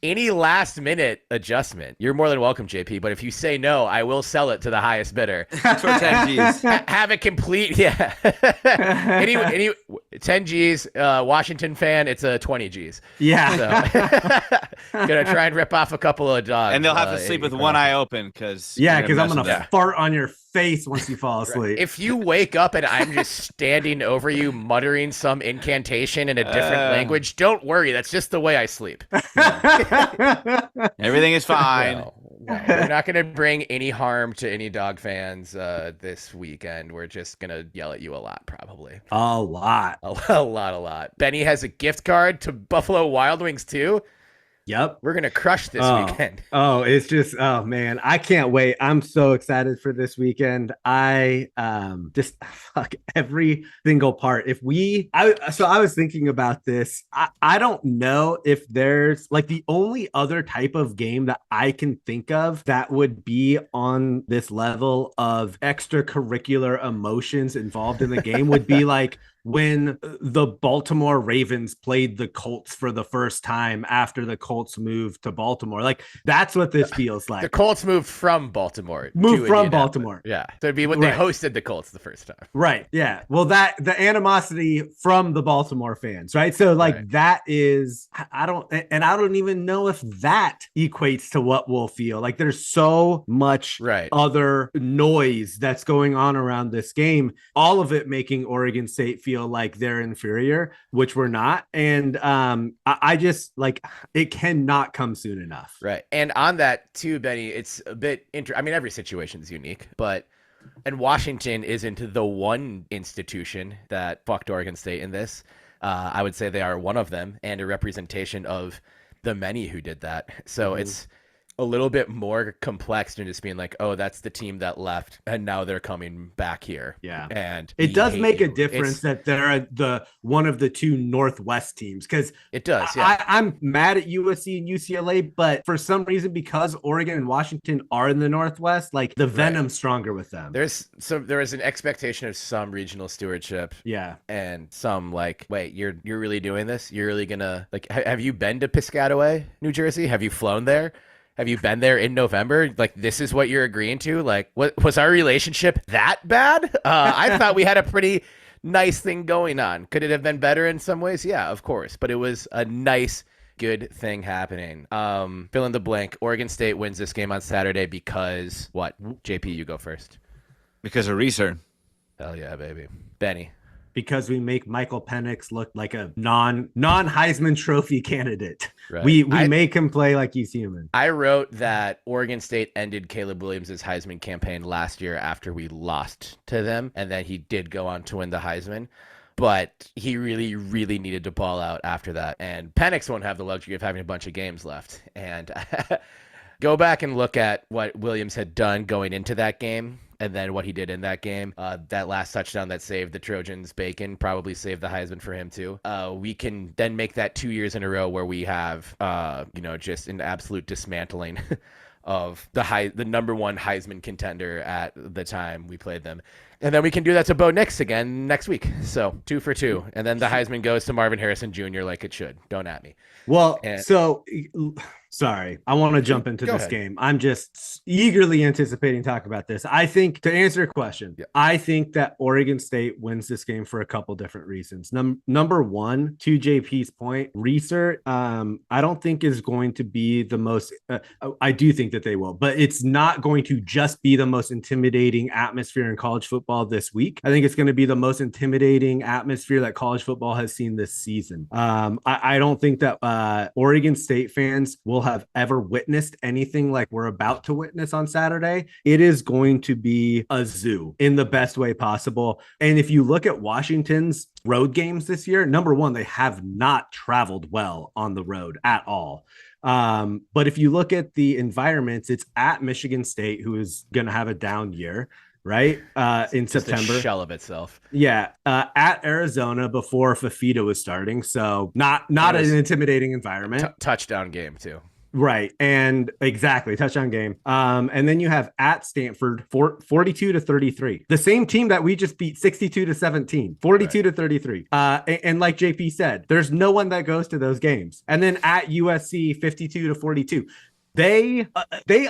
any last-minute adjustment, you're more than welcome, JP. But if you say no, I will sell it to the highest bidder. For 10 G's. Have it complete, any 10 G's, Washington fan, it's a 20 G's. Yeah. So, gonna try and rip off a couple of dogs. And they'll have to sleep with one eye open because I'm gonna fart on your face once you fall asleep. Right. If you wake up and I'm just standing over you muttering some incantation in a different language, don't worry. That's just the way I sleep. Everything is fine. No, we're not going to bring any harm to any dog fans this weekend. We're just going to yell at you a lot, probably. A lot. A lot. Benny has a gift card to Buffalo Wild Wings, too. Yep. We're going to crush this weekend. Oh, it's just, oh man, I can't wait. I'm so excited for this weekend. I just fuck every single part. So I was thinking about this. I don't know if there's like the only other type of game that I can think of that would be on this level of extracurricular emotions involved in the game would be like when the Baltimore Ravens played the Colts for the first time after the Colts moved to Baltimore. Like, that's what this feels like. The Colts moved from Baltimore. Moved from Baltimore. Yeah. So it'd be when they hosted the Colts the first time. Right. Yeah. Well, the animosity from the Baltimore fans, right? So like that is, I don't even know if that equates to what we'll feel. Like, there's so much other noise that's going on around this game, all of it making Oregon State feel like they're inferior, which we're not. And I just like, it cannot come soon enough. Right. And on that too, Benny, it's a bit I mean, every situation is unique, and Washington isn't the one institution that fucked Oregon State in this. I would say they are one of them and a representation of the many who did that. So it's a little bit more complex than just being like, oh, that's the team that left and now they're coming back here. Yeah. And it does make a difference that they're the one of the two Northwest teams, because it does. Yeah. I'm mad at USC and UCLA, but for some reason, because Oregon and Washington are in the Northwest, like the venom's stronger with them. There is an expectation of some regional stewardship. Yeah. And some like, wait, you're really doing this? You're really gonna like, have you been to Piscataway, New Jersey? Have you flown there? Have you been there in November? Like, this is what you're agreeing to? Like, what was our relationship that bad? I thought we had a pretty nice thing going on. Could it have been better in some ways? Yeah, of course. But it was a nice, good thing happening. Fill in the blank. Oregon State wins this game on Saturday because what? JP, you go first. Because of research. Hell yeah, baby. Benny. Because we make Michael Penix look like a non Heisman Trophy candidate. Right. We make him play like he's human. I wrote that Oregon State ended Caleb Williams' Heisman campaign last year after we lost to them, and then he did go on to win the Heisman. But he really, really needed to ball out after that. And Penix won't have the luxury of having a bunch of games left. And go back and look at what Williams had done going into that game. And then what he did in that game, that last touchdown that saved the Trojans bacon, probably saved the Heisman for him too. We can then make that 2 years in a row where we have, just an absolute dismantling of the number one Heisman contender at the time we played them. And then we can do that to Bo Nix again next week. So 2 for 2. And then the Heisman goes to Marvin Harrison Jr. like it should. Don't at me. Well, sorry, I want to jump into this game. I'm just eagerly anticipating talk about this. I think, to answer your question, I think that Oregon State wins this game for a couple different reasons. Number one, to JP's point, research, I don't think is going to be the most, I do think that they will, but it's not going to just be the most intimidating atmosphere in college football this week. I think it's going to be the most intimidating atmosphere that college football has seen this season. I don't think that Oregon State fans will have ever witnessed anything like we're about to witness on Saturday. It is going to be a zoo in the best way possible. And if you look at Washington's road games this year, number one, they have not traveled well on the road at all. But if you look at the environments, it's at Michigan State, who is going to have a down year, right? In just September. A shell of itself. Yeah. At Arizona before Fafita was starting. So not an intimidating environment. Touchdown game too. Right. And exactly. Touchdown game. And then you have at Stanford 42-33. The same team that we just beat 62-17, 42-33. And like JP said, there's no one that goes to those games. And then at USC 52-42. They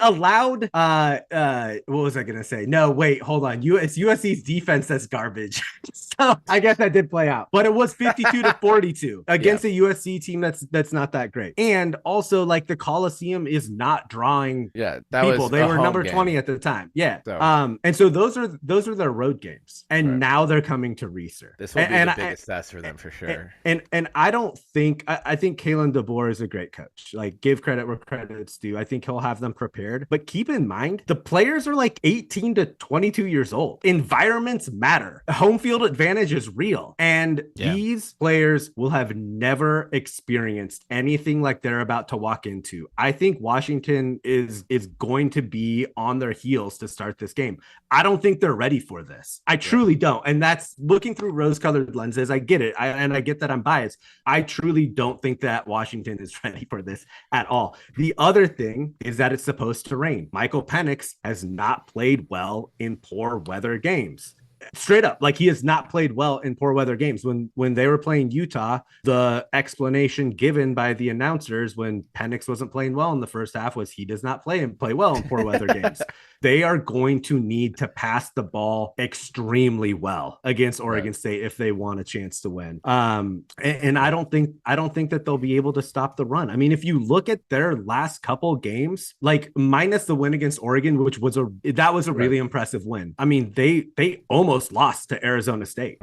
allowed what was I gonna say? No, wait, hold on. USC's defense that's garbage. So I guess that did play out, but it was 52-42 against a USC team that's not that great. And also, like, the Coliseum is not drawing people. They were number 20 at the time. Yeah. So. And so those are their road games, and now they're coming to Reser. This will be the biggest test for them for sure. And I don't think I think Kalen DeBoer is a great coach. Like, give credit where credit's due. I think he'll have them prepared. But keep in mind, the players are like 18 to 22 years old. Environments matter. Home field advantage is real. And these players will have never experienced anything like they're about to walk into. I think Washington is going to be on their heels to start this game. I don't think they're ready for this. I truly don't. And that's looking through rose-colored lenses. I get it. I get that I'm biased. I truly don't think that Washington is ready for this at all. The other thing is that it's supposed to rain. Michael Penix has not played well in poor weather games. Straight up, like he has not played well in poor weather games. When they were playing Utah, the explanation given by the announcers when Penix wasn't playing well in the first half was he does not play well in poor weather games. They are going to need to pass the ball extremely well against Oregon State if they want a chance to win. And I don't think that they'll be able to stop the run. I mean, if you look at their last couple games, like minus the win against Oregon, which was a really impressive win. I mean, they almost lost to Arizona State.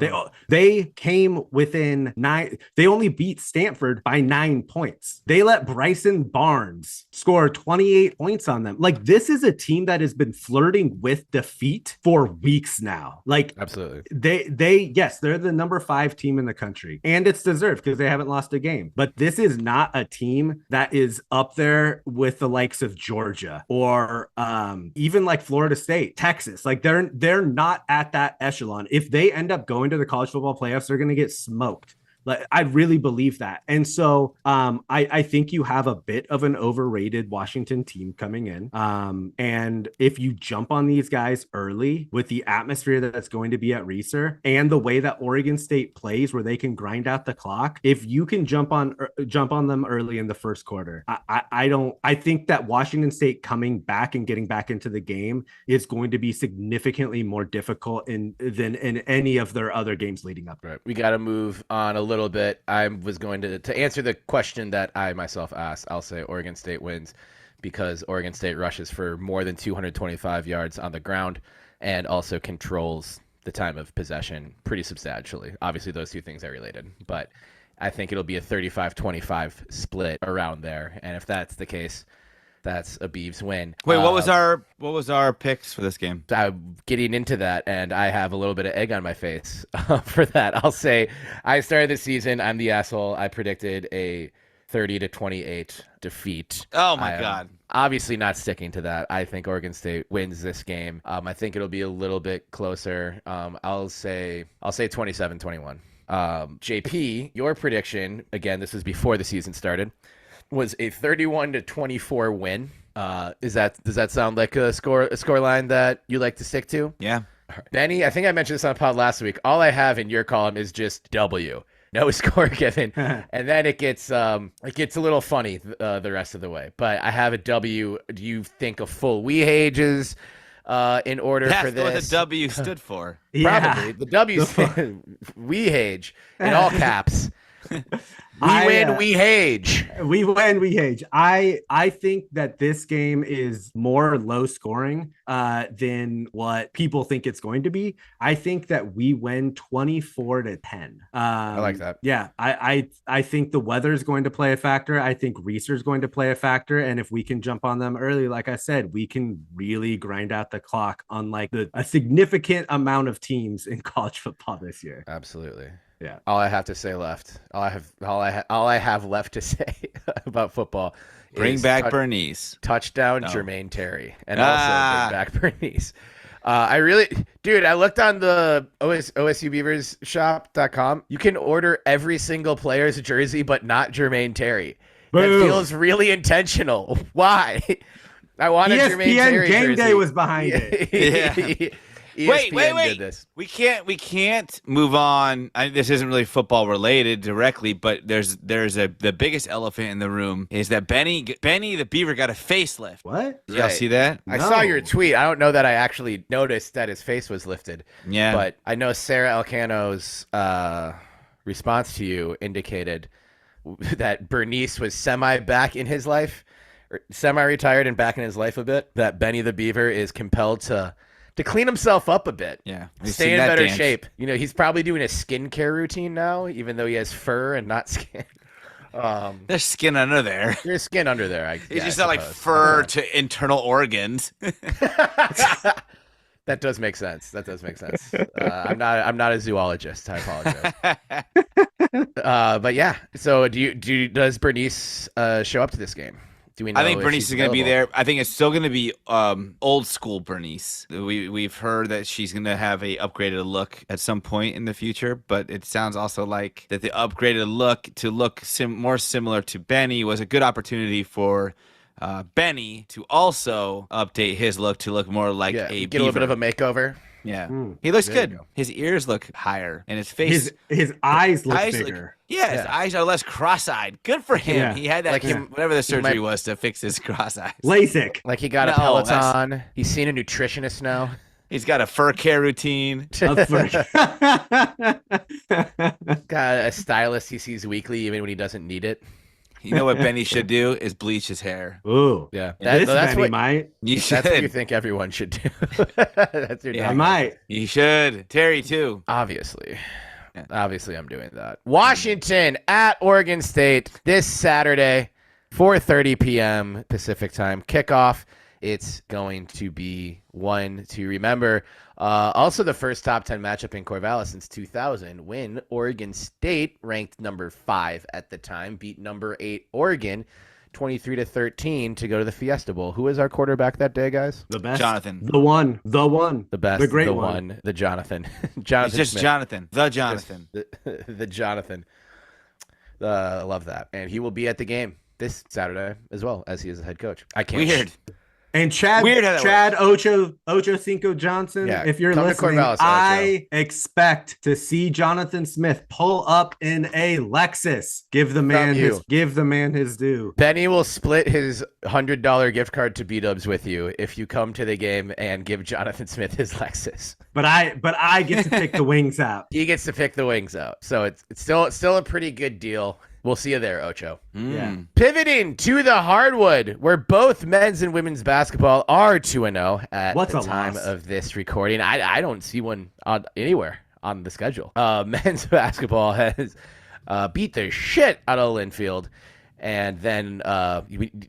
They came within 9. They only beat Stanford by 9 points. They let Bryson Barnes score 28 points on them. Like, this is a team that has been flirting with defeat for weeks now. Like, absolutely. They're the number 5 team in the country, and it's deserved because they haven't lost a game. But this is not a team that is up there with the likes of Georgia or even like Florida State, Texas. Like, they're not at that echelon. If they end up going to the college football playoffs, they're going to get smoked. Like, I really believe that. And so I think you have a bit of an overrated Washington team coming in. And if you jump on these guys early with the atmosphere that's going to be at Reser and the way that Oregon State plays where they can grind out the clock, if you can jump on them early in the first quarter, I think that Washington State coming back and getting back into the game is going to be significantly more difficult than in any of their other games leading up. Right. We got to move on a little bit. I was going to answer the question that I myself asked. I'll say Oregon State wins because Oregon State rushes for more than 225 yards on the ground and also controls the time of possession pretty substantially. Obviously, those two things are related, but I think it'll be a 35-25 split around there. And if that's the case, that's a Beavs win. Wait, what was our picks for this game? I'm getting into that, and I have a little bit of egg on my face for that. I'll say I started the season. I'm the asshole. I predicted a 30-28 defeat. Oh my God. Obviously not sticking to that. I think Oregon State wins this game. I think it'll be a little bit closer. I'll say 27-21. JP, your prediction, again, this was before the season started, was a 31-24 win. Does that sound like a score line that you like to stick to? Yeah. Right. Benny, I think I mentioned this on pod last week. All I have in your column is just W. No score given. And then it gets a little funny the rest of the way. But I have a W. Do you think a full Wehages in order for this? That's what the W stood for. Probably. The W Wehage in all caps. We win, we hage. I think that this game is more low scoring than what people think it's going to be. I think that we win 24-10. I like that. Yeah, I think the weather is going to play a factor. I think Reser is going to play a factor. And if we can jump on them early, like I said, we can really grind out the clock, unlike a significant amount of teams in college football this year. Absolutely. Yeah. All I have left to say about football. Bring back Bernice. Touchdown, no. Jermaine Terry, and also bring back Bernice. I looked on the OSUBeaversshop.com. You can order every single player's jersey, but not Jermaine Terry. Boom. That feels really intentional. Why? I wanted Jermaine Terry Game jersey. Day was behind it. Yeah. Wait. Did this. We can't move on. This isn't really football related directly, but the biggest elephant in the room is that Benny the Beaver got a facelift. What? Did y'all see that? I saw your tweet. I don't know that I actually noticed that his face was lifted. Yeah. But I know Sarah Elcano's response to you indicated that Bernice was semi-back in his life, or semi-retired and back in his life a bit, that Benny the Beaver is compelled to clean himself up a bit. Yeah. Stay in better shape. You know, he's probably doing a skincare routine now, even though he has fur and not skin. There's skin under there. There's skin under there. It's just not like fur to internal organs. That does make sense. I'm not a zoologist. I apologize. But yeah. So does Bernice show up to this game? Do we know? I think Bernice is going to be there. I think it's still going to be old school Bernice. We've heard that she's going to have a upgraded look at some point in the future, but it sounds also like that the upgraded look to look more similar to Benny was a good opportunity for Benny to also update his look to look more like a get a little bit of a makeover. Yeah. Mm. He looks There you good. go. His ears look higher, and his face. His eyes look His bigger. his eyes are less cross-eyed. Good for him. Yeah. He had that, Like whatever the surgery was to fix his cross eyes. LASIK. Like he got a No, that's- Peloton. He's seen a nutritionist now. He's got a fur care routine. Got Got a stylist he sees weekly, even when he doesn't need it. You know what Benny should do is bleach his hair. Ooh. Yeah, This that's Benny what might. You should. that's what you think everyone should do. That's your Yeah. I might. You should. Terry too. Obviously. Yeah. Obviously, I'm doing that. Washington at Oregon State this Saturday, 4:30 p.m. Pacific time. Kickoff. It's going to be one to remember. Also, the first top 10 matchup in Corvallis since 2000, when Oregon State, ranked number 5 at the time, beat number 8 Oregon 23-13 to go to the Fiesta Bowl. Who was our quarterback that day, guys? The best. Jonathan. The one. The best. The great one. The Jonathan. It's Jonathan just Smith. Jonathan. The Jonathan. The Jonathan. I love that. And he will be at the game this Saturday as well, as he is the head coach. I can't. Weird. And Chad Weird how that Chad Ocho Cinco Johnson, Yeah, if you're come to listening, Corvallis, I expect to see Jonathan Smith pull up in a Lexus. Give the man his due. Benny will split his $100 gift card to B-Dubs with you if you come to the game and give Jonathan Smith his Lexus. But I get to pick the wings out. He gets to pick the wings out. So it's still a pretty good deal. We'll see you there, Ocho. Yeah. Pivoting to the hardwood, where both men's and women's basketball are 2-0 at What's the a time loss? of this recording. I don't see one anywhere on the schedule. Men's basketball has beat the shit out of Linfield, and then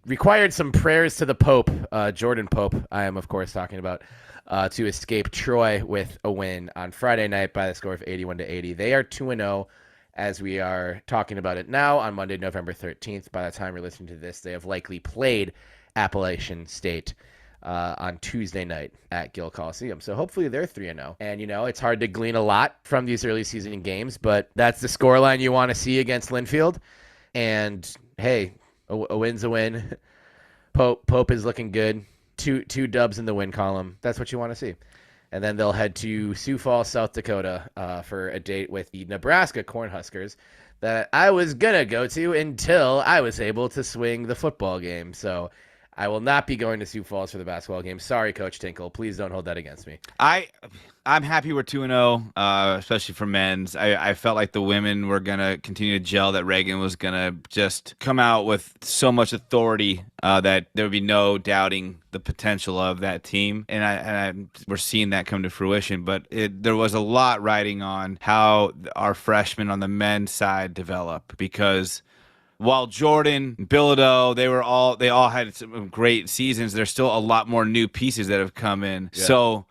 required some prayers to the Pope, Jordan Pope, I am, of course, talking about, to escape Troy with a win on Friday night by the score of 81-80. They are 2-0. As we are talking about it now on Monday, November 13th. By the time you're listening to this, they have likely played Appalachian State on Tuesday night at Gill Coliseum. So hopefully they're 3-0. And, it's hard to glean a lot from these early season games, but that's the scoreline you want to see against Linfield. And, hey, a win's a win. Pope is looking good. Two dubs in the win column. That's what you want to see. And then they'll head to Sioux Falls, South Dakota for a date with the Nebraska Cornhuskers that I was going to go to until I was able to swing the football game. So I will not be going to Sioux Falls for the basketball game. Sorry, Coach Tinkle. Please don't hold that against me. I'm happy we're 2-0, especially for men's. I felt like the women were going to continue to gel, that Raegan was going to just come out with so much authority that there would be no doubting the potential of that team. And we're seeing that come to fruition. But there was a lot riding on how our freshmen on the men's side develop, because while Jordan, Bilodeau, they all had some great seasons, there's still a lot more new pieces that have come in. Yeah. So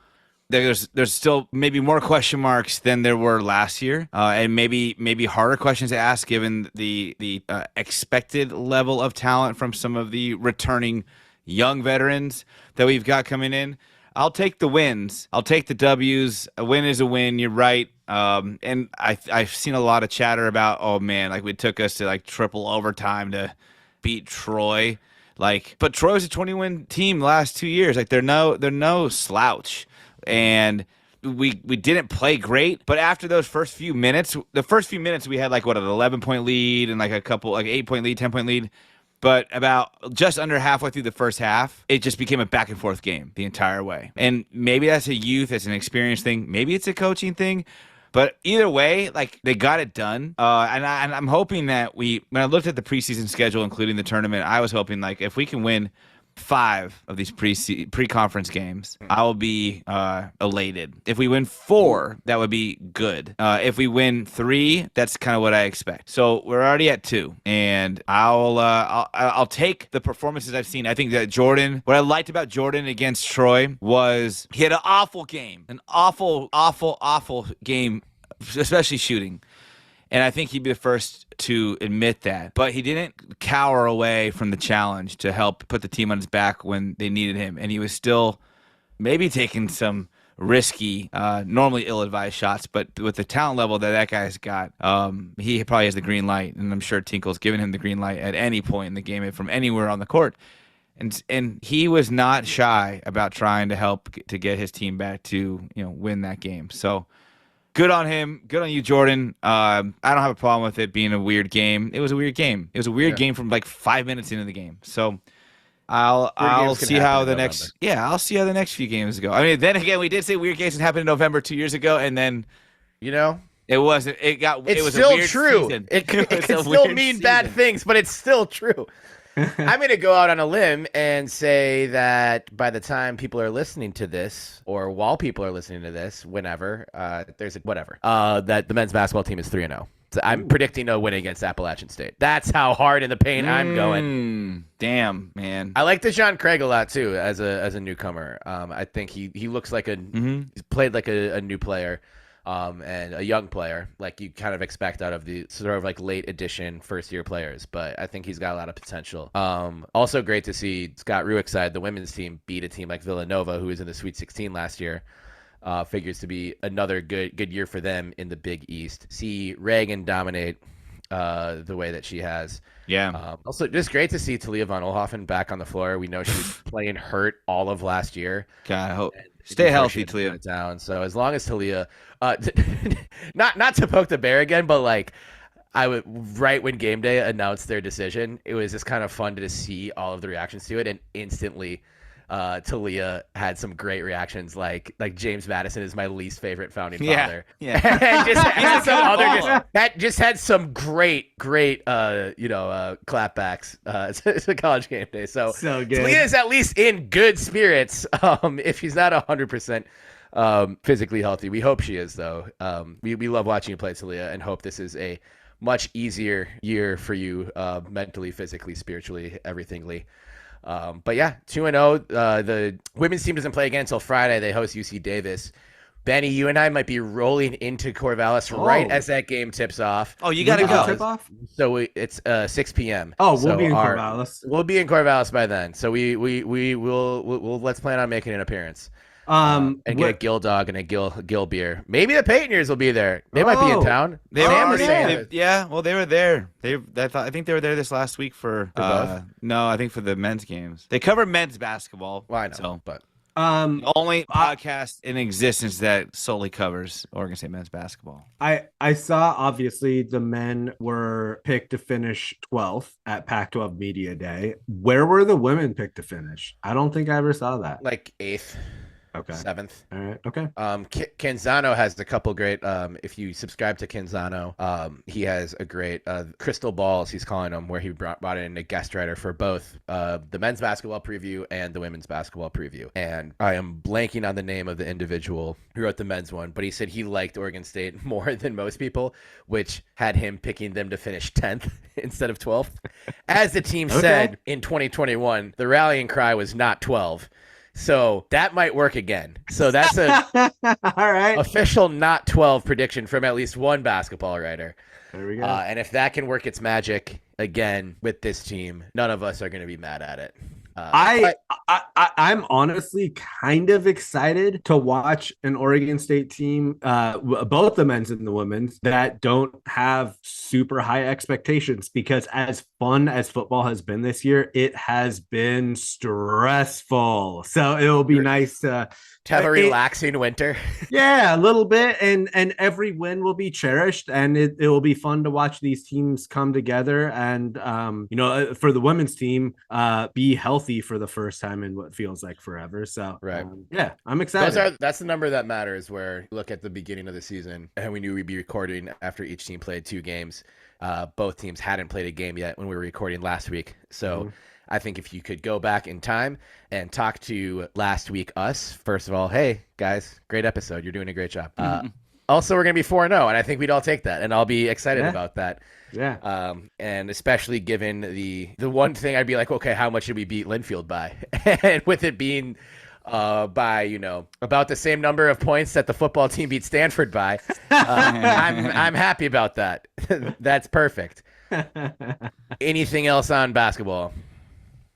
there's still maybe more question marks than there were last year, and maybe harder questions to ask given the expected level of talent from some of the returning young veterans that we've got coming in. I'll take the wins. I'll take the W's. A win is a win. You're right. And I've seen a lot of chatter about, oh man, like it took us to like triple overtime to beat Troy. But Troy was a 20-win team the last 2 years. Like they're no slouch. And we didn't play great, but after those first few minutes, we had like an 11-point lead and like a couple 8-point lead, 10-point lead. But about just under halfway through the first half, it just became a back and forth game the entire way. And maybe that's a youth, it's an experience thing. Maybe it's a coaching thing. But either way, like they got it done. And I'm hoping that when I looked at the preseason schedule, including the tournament, I was hoping like if we can win 5 of these pre-conference games, I will be elated. If we win 4, that would be good. If we win 3, that's kind of what I expect. So we're already at 2, and I'll take the performances I've seen. I think that Jordan, what I liked about Jordan against Troy was he had an awful game, awful game, especially shooting. And I think he'd be the first to admit that. But he didn't cower away from the challenge to help put the team on his back when they needed him. And he was still maybe taking some risky, normally ill-advised shots. But with the talent level that guy's got, he probably has the green light. And I'm sure Tinkle's given him the green light at any point in the game from anywhere on the court. And he was not shy about trying to help to get his team back to win that game. So good on him. Good on you, Jordan. I don't have a problem with it being a weird game. It was a weird game. It was a weird game from like 5 minutes into the game. So I'll see how the next I'll see how the next few games go. I mean, then again, we did say weird games happened in November 2 years ago, and then it wasn't. It was still a weird true. Season. It can still mean bad things, but it's still true. I'm going to go out on a limb and say that by the time people are listening to this, or while people are listening to this, whenever, that the men's basketball team is 3-0. So I'm predicting no win against Appalachian State. That's how hard in the paint I'm going. Damn, man. I like Deshaun Craig a lot too as a newcomer. I think he looks like he's played like a new player. And a young player, like you kind of expect out of the sort of like late edition first year players, but I think he's got a lot of potential. Also great to see Scott Ruick's side, the women's team, beat a team like Villanova, who was in the Sweet 16 last year. Figures to be another good year for them in the Big East. See Raegan dominate the way that she has. Yeah. Also, just great to see Talia von Oelhoffen back on the floor. We know she was playing hurt all of last year. God, I hope. Stay healthy, Talia. Down. So as long as Talia, not to poke the bear again, but like I would right when game day announced their decision, it was just kind of fun to see all of the reactions to it, and instantly, Talia had some great reactions. Like James Madison is my least favorite founding father. Yeah. And just had some great clapbacks to College Game Day. So good. Talia is at least in good spirits. If she's not 100% physically healthy, we hope she is though. We love watching you play, Talia, and hope this is a much easier year for you, mentally, physically, spiritually, everythingly. But yeah, 2-0. The women's team doesn't play again until Friday. They host UC Davis. Benny, you and I might be rolling into Corvallis right as that game tips off. Oh, you got to go. Tip off? So it's 6 p.m. Oh, we'll be in Corvallis. We'll be in Corvallis by then. So we'll let's plan on making an appearance. And get a Gill dog and a Gill beer. Maybe the Peytoners will be there. They might be in town. They were there. Well, they were there. I think they were there this last week for both? No, I think for the men's games. They cover men's basketball. Well, I know, so, but the only podcast in existence that solely covers Oregon State men's basketball. I saw obviously the men were picked to finish 12th at Pac-12 Media Day. Where were the women picked to finish? I don't think I ever saw that. like 8th. Okay. 7th. All right. Okay. Canzano has a couple great. If you subscribe to Canzano, he has a great crystal balls. He's calling them, where he brought in a guest writer for both the men's basketball preview and the women's basketball preview. And I am blanking on the name of the individual who wrote the men's one, but he said he liked Oregon State more than most people, which had him picking them to finish 10th instead of 12th. As the team said in 2021, the rallying cry was not 12. So that might work again. So that's a all right official not 12 prediction from at least one basketball writer. There we go. And if that can work its magic again with this team, none of us are going to be mad at it. I'm honestly kind of excited to watch an Oregon State team, both the men's and the women's, that don't have super high expectations, because as fun as football has been this year, it has been stressful. So it will be nice to have a relaxing winter. Yeah, a little bit, and every win will be cherished, and it will be fun to watch these teams come together and for the women's team be healthy for the first time in what feels like forever. So right. I'm excited. That's the number that matters, where you look at the beginning of the season and we knew we'd be recording after each team played 2 games. Both teams hadn't played a game yet when we were recording last week. So I think if you could go back in time and talk to last week us, first of all, hey guys, great episode. You're doing a great job. Also, we're going to be 4-0, and I think we'd all take that, and I'll be excited about that. Yeah. And especially given the one thing, I'd be like, okay, how much did we beat Linfield by? And with it being by about the same number of points that the football team beat Stanford by, I'm happy about that. That's perfect. Anything else on basketball?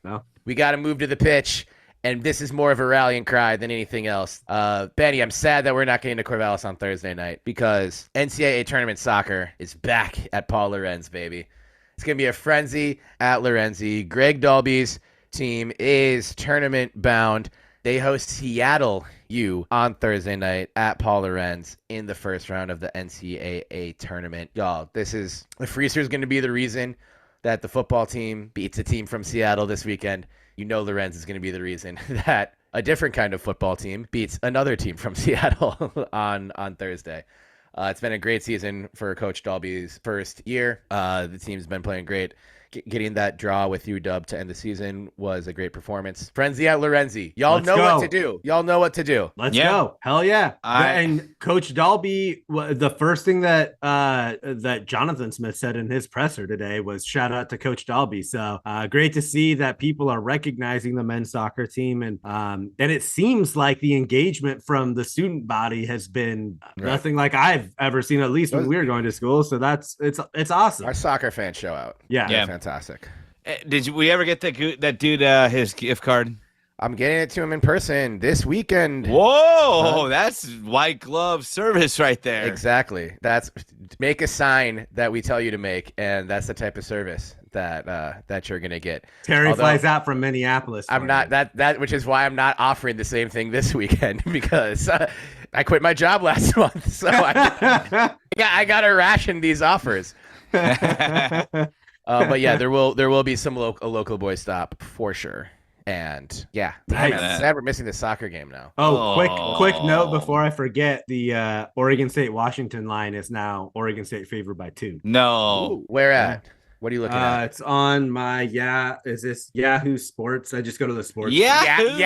No. We got to move to the pitch. And this is more of a rallying cry than anything else. Benny, I'm sad that we're not getting to Corvallis on Thursday night, because NCAA Tournament soccer is back at Paul Lorenz, baby. It's going to be a frenzy at Lorenzi. Greg Dalby's team is tournament bound. They host Seattle U on Thursday night at Paul Lorenz in the first round of the NCAA tournament. Y'all, the Freezer is going to be the reason that the football team beats a team from Seattle this weekend. You know Lorenz is going to be the reason that a different kind of football team beats another team from Seattle on Thursday. It's been a great season for Coach Dalby's first year. The team's been playing great. Getting that draw with UW to end the season was a great performance. Frenzy at Lorenzi. Y'all know what to do. Y'all know what to do. Let's go. Hell yeah. And Coach Dalby, the first thing that that Jonathan Smith said in his presser today was shout out to Coach Dalby. So great to see that people are recognizing the men's soccer team. And it seems like the engagement from the student body has been nothing like I've ever seen, at least when we were going to school. So it's awesome. Our soccer fans show out. Yeah. Fantastic. Did we ever get that dude his gift card? I'm getting it to him in person this weekend. Whoa, that's white glove service right there. Exactly. That's make a sign that we tell you to make, and that's the type of service that you're gonna get. Terry flies out from Minneapolis. I'm not that, which is why I'm not offering the same thing this weekend because I quit my job last month, so I gotta ration these offers. But yeah, there will be some local boy stop for sure. And yeah, sad we're missing the soccer game now. Quick note before I forget: the Oregon State Washington line is now Oregon State favored by 2. No, ooh, where at? What are you looking at? It's on my is this Yahoo Sports? I just go to the sports. Yahoo.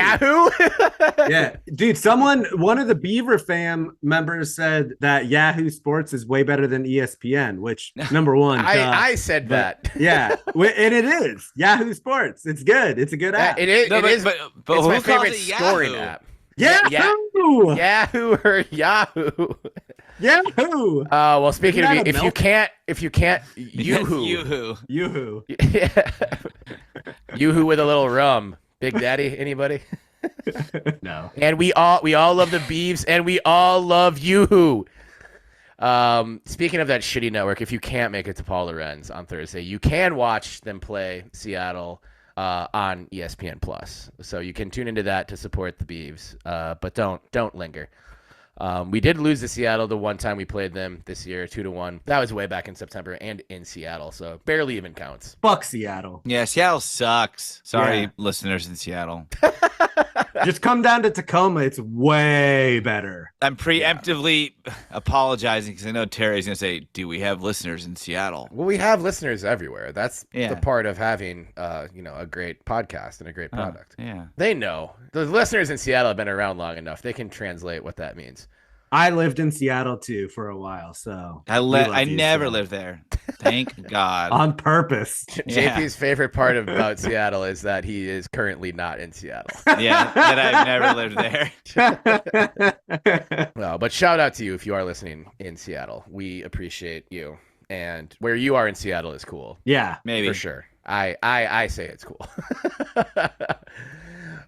Yeah, dude. One of the Beaver fam members said that Yahoo Sports is way better than ESPN. Which number one, I said that. Yeah, and it is Yahoo Sports. It's good. It's a good app. It is. But it's my favorite scoring Yahoo? app. Yahoo. Yahoo or Yahoo. Yahoo. Well, speaking of, if you can't, Yoo-hoo. Yoo-hoo. Yeah. Yoo-hoo with a little rum. Big Daddy, anybody? No. And we all love the Beavs, and we all love Yoo-hoo. Speaking of that shitty network, if you can't make it to Paul Lorenz on Thursday, you can watch them play Seattle on ESPN Plus. So you can tune into that to support the Beavs, but don't linger. We did lose to Seattle the one time we played them this year, 2-1. That was way back in September and in Seattle, so barely even counts. Fuck Seattle. Yeah, Seattle sucks. Sorry, listeners in Seattle. Just come down to Tacoma. It's way better. I'm preemptively apologizing because I know Terry's going to say, do we have listeners in Seattle? Well, we have listeners everywhere. That's the part of having a great podcast and a great product. Yeah. They know. The listeners in Seattle have been around long enough. They can translate what that means. I lived in Seattle too for a while, so I never lived there. Thank God. On purpose. JP's favorite part about Seattle is that he is currently not in Seattle. Yeah, that I've never lived there. Well, but shout out to you if you are listening in Seattle. We appreciate you. And where you are in Seattle is cool. Yeah, maybe. For sure. I say it's cool.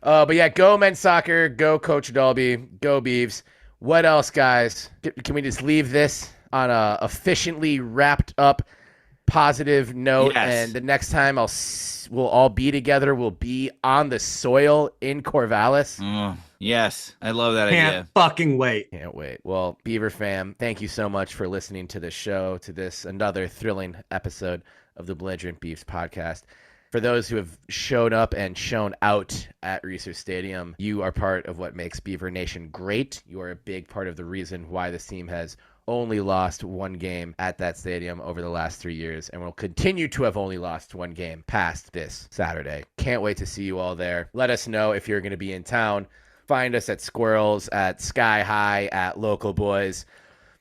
But yeah, go men's soccer, go Coach Dalby, go Beavs. What else, guys? Can we just leave this on a efficiently wrapped up positive note? Yes. And the next time we'll all be together, we'll be on the soil in Corvallis. Yes, I love that idea. Can't fucking wait. Can't wait. Well, Beaver fam, thank you so much for listening to the show, to this another thrilling episode of the Belligerent Beavs Podcast. For those who have shown up and shown out at Research Stadium, you are part of what makes Beaver Nation great. You are a big part of the reason why this team has only lost one game at that stadium over the last 3 years and will continue to have only lost one game past this Saturday. Can't wait to see you all there. Let us know if you're going to be in town. Find us at Squirrels, at Sky High, at Local Boys,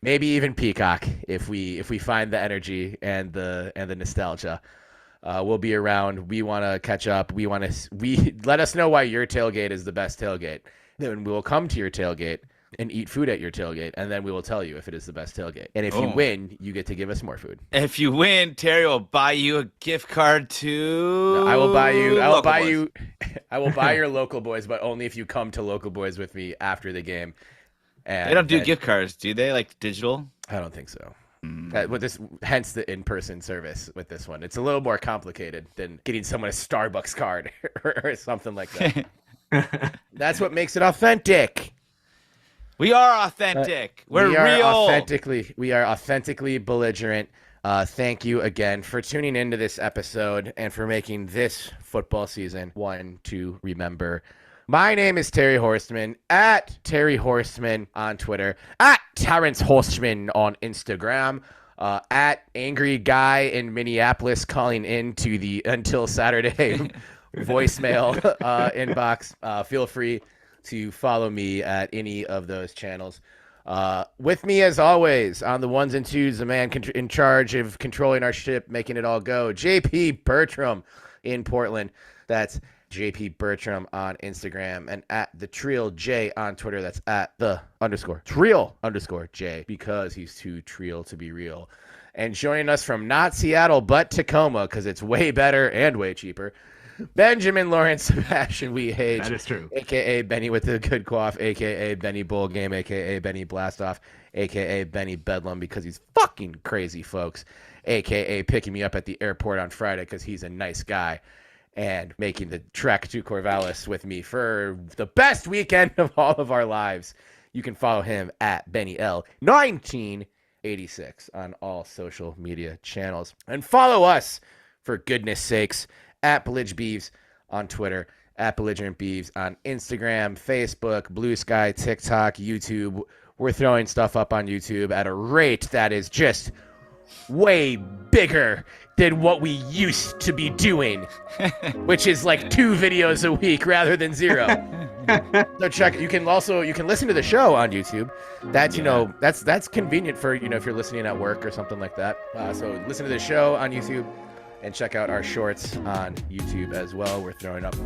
maybe even Peacock if we find the energy and the nostalgia. We'll be around. We want to catch up. We let us know why your tailgate is the best tailgate. Then we will come to your tailgate and eat food at your tailgate, and then we will tell you if it is the best tailgate. And if you win, you get to give us more food. If you win, Terry will buy you a gift card to. No, I will buy your Local Boys, but only if you come to Local Boys with me after the game. And they don't do gift cards, do they? Like digital? I don't think so. With this, hence the in-person service with this one. It's a little more complicated than getting someone a Starbucks card or something like that. That's what makes it authentic. We are authentic. We're real. We are authentically belligerent. Thank you again for tuning into this episode and for making this football season one to remember. My name is Terry Horstman, at Terry Horstman on Twitter, at Terrence Horstman on Instagram, at Angry Guy in Minneapolis calling into the Until Saturday voicemail inbox. Feel free to follow me at any of those channels. With me, as always, on the ones and twos, the man in charge of controlling our ship, making it all go, JP Bertram in Portland. That's JP Bertram on Instagram, and at the Trill J on Twitter. That's at the _Trill_J, because he's too Trill to be real. And joining us from not Seattle, but Tacoma, because it's way better and way cheaper, Benjamin Lawrence Sebastian Weehage. That is true. AKA Benny with the good quaff, AKA Benny Bowl Game, AKA Benny Blastoff, AKA Benny Bedlam, because he's fucking crazy, folks. AKA picking me up at the airport on Friday because he's a nice guy, and making the trek to Corvallis with me for the best weekend of all of our lives. You can follow him at BennyL1986 on all social media channels. And follow us, for goodness sakes, at Belligerent Beavs on Twitter, at Belligerent Beavs on Instagram, Facebook, Blue Sky, TikTok, YouTube. We're throwing stuff up on YouTube at a rate that is just way bigger than what we used to be doing, which is like 2 videos a week rather than 0. So check. You can listen to the show on YouTube. That's that's convenient for if you're listening at work or something like that. So listen to the show on YouTube and check out our shorts on YouTube as well. We're throwing up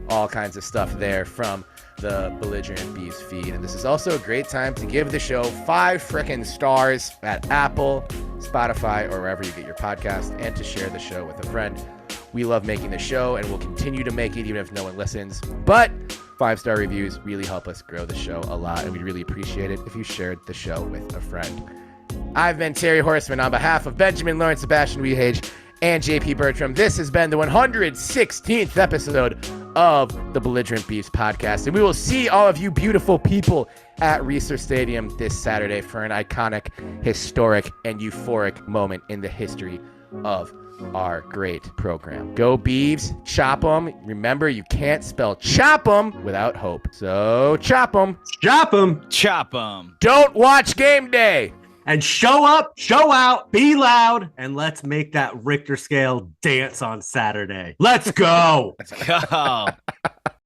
all kinds of stuff there from the Belligerent Beavs feed. And this is also a great time to give the show 5 frickin' stars at Apple, Spotify, or wherever you get your podcast, and to share the show with a friend. We love making the show, and we'll continue to make it even if no one listens. But 5-star reviews really help us grow the show a lot, and we'd really appreciate it if you shared the show with a friend. I've been Terry Horstman on behalf of Benjamin Lawrence Sebastian Weehage and JP Bertram. This has been the 116th episode of the Belligerent Beavs Podcast, and we will see all of you beautiful people at Reser Stadium this Saturday for an iconic, historic, and euphoric moment in the history of our great program. Go Beavs, chop 'em. Remember, you can't spell chop 'em without hope. So chop 'em. Chop 'em. Chop 'em. Don't watch game day. And show up, show out, be loud, and let's make that Richter scale dance on Saturday. Let's go. Go.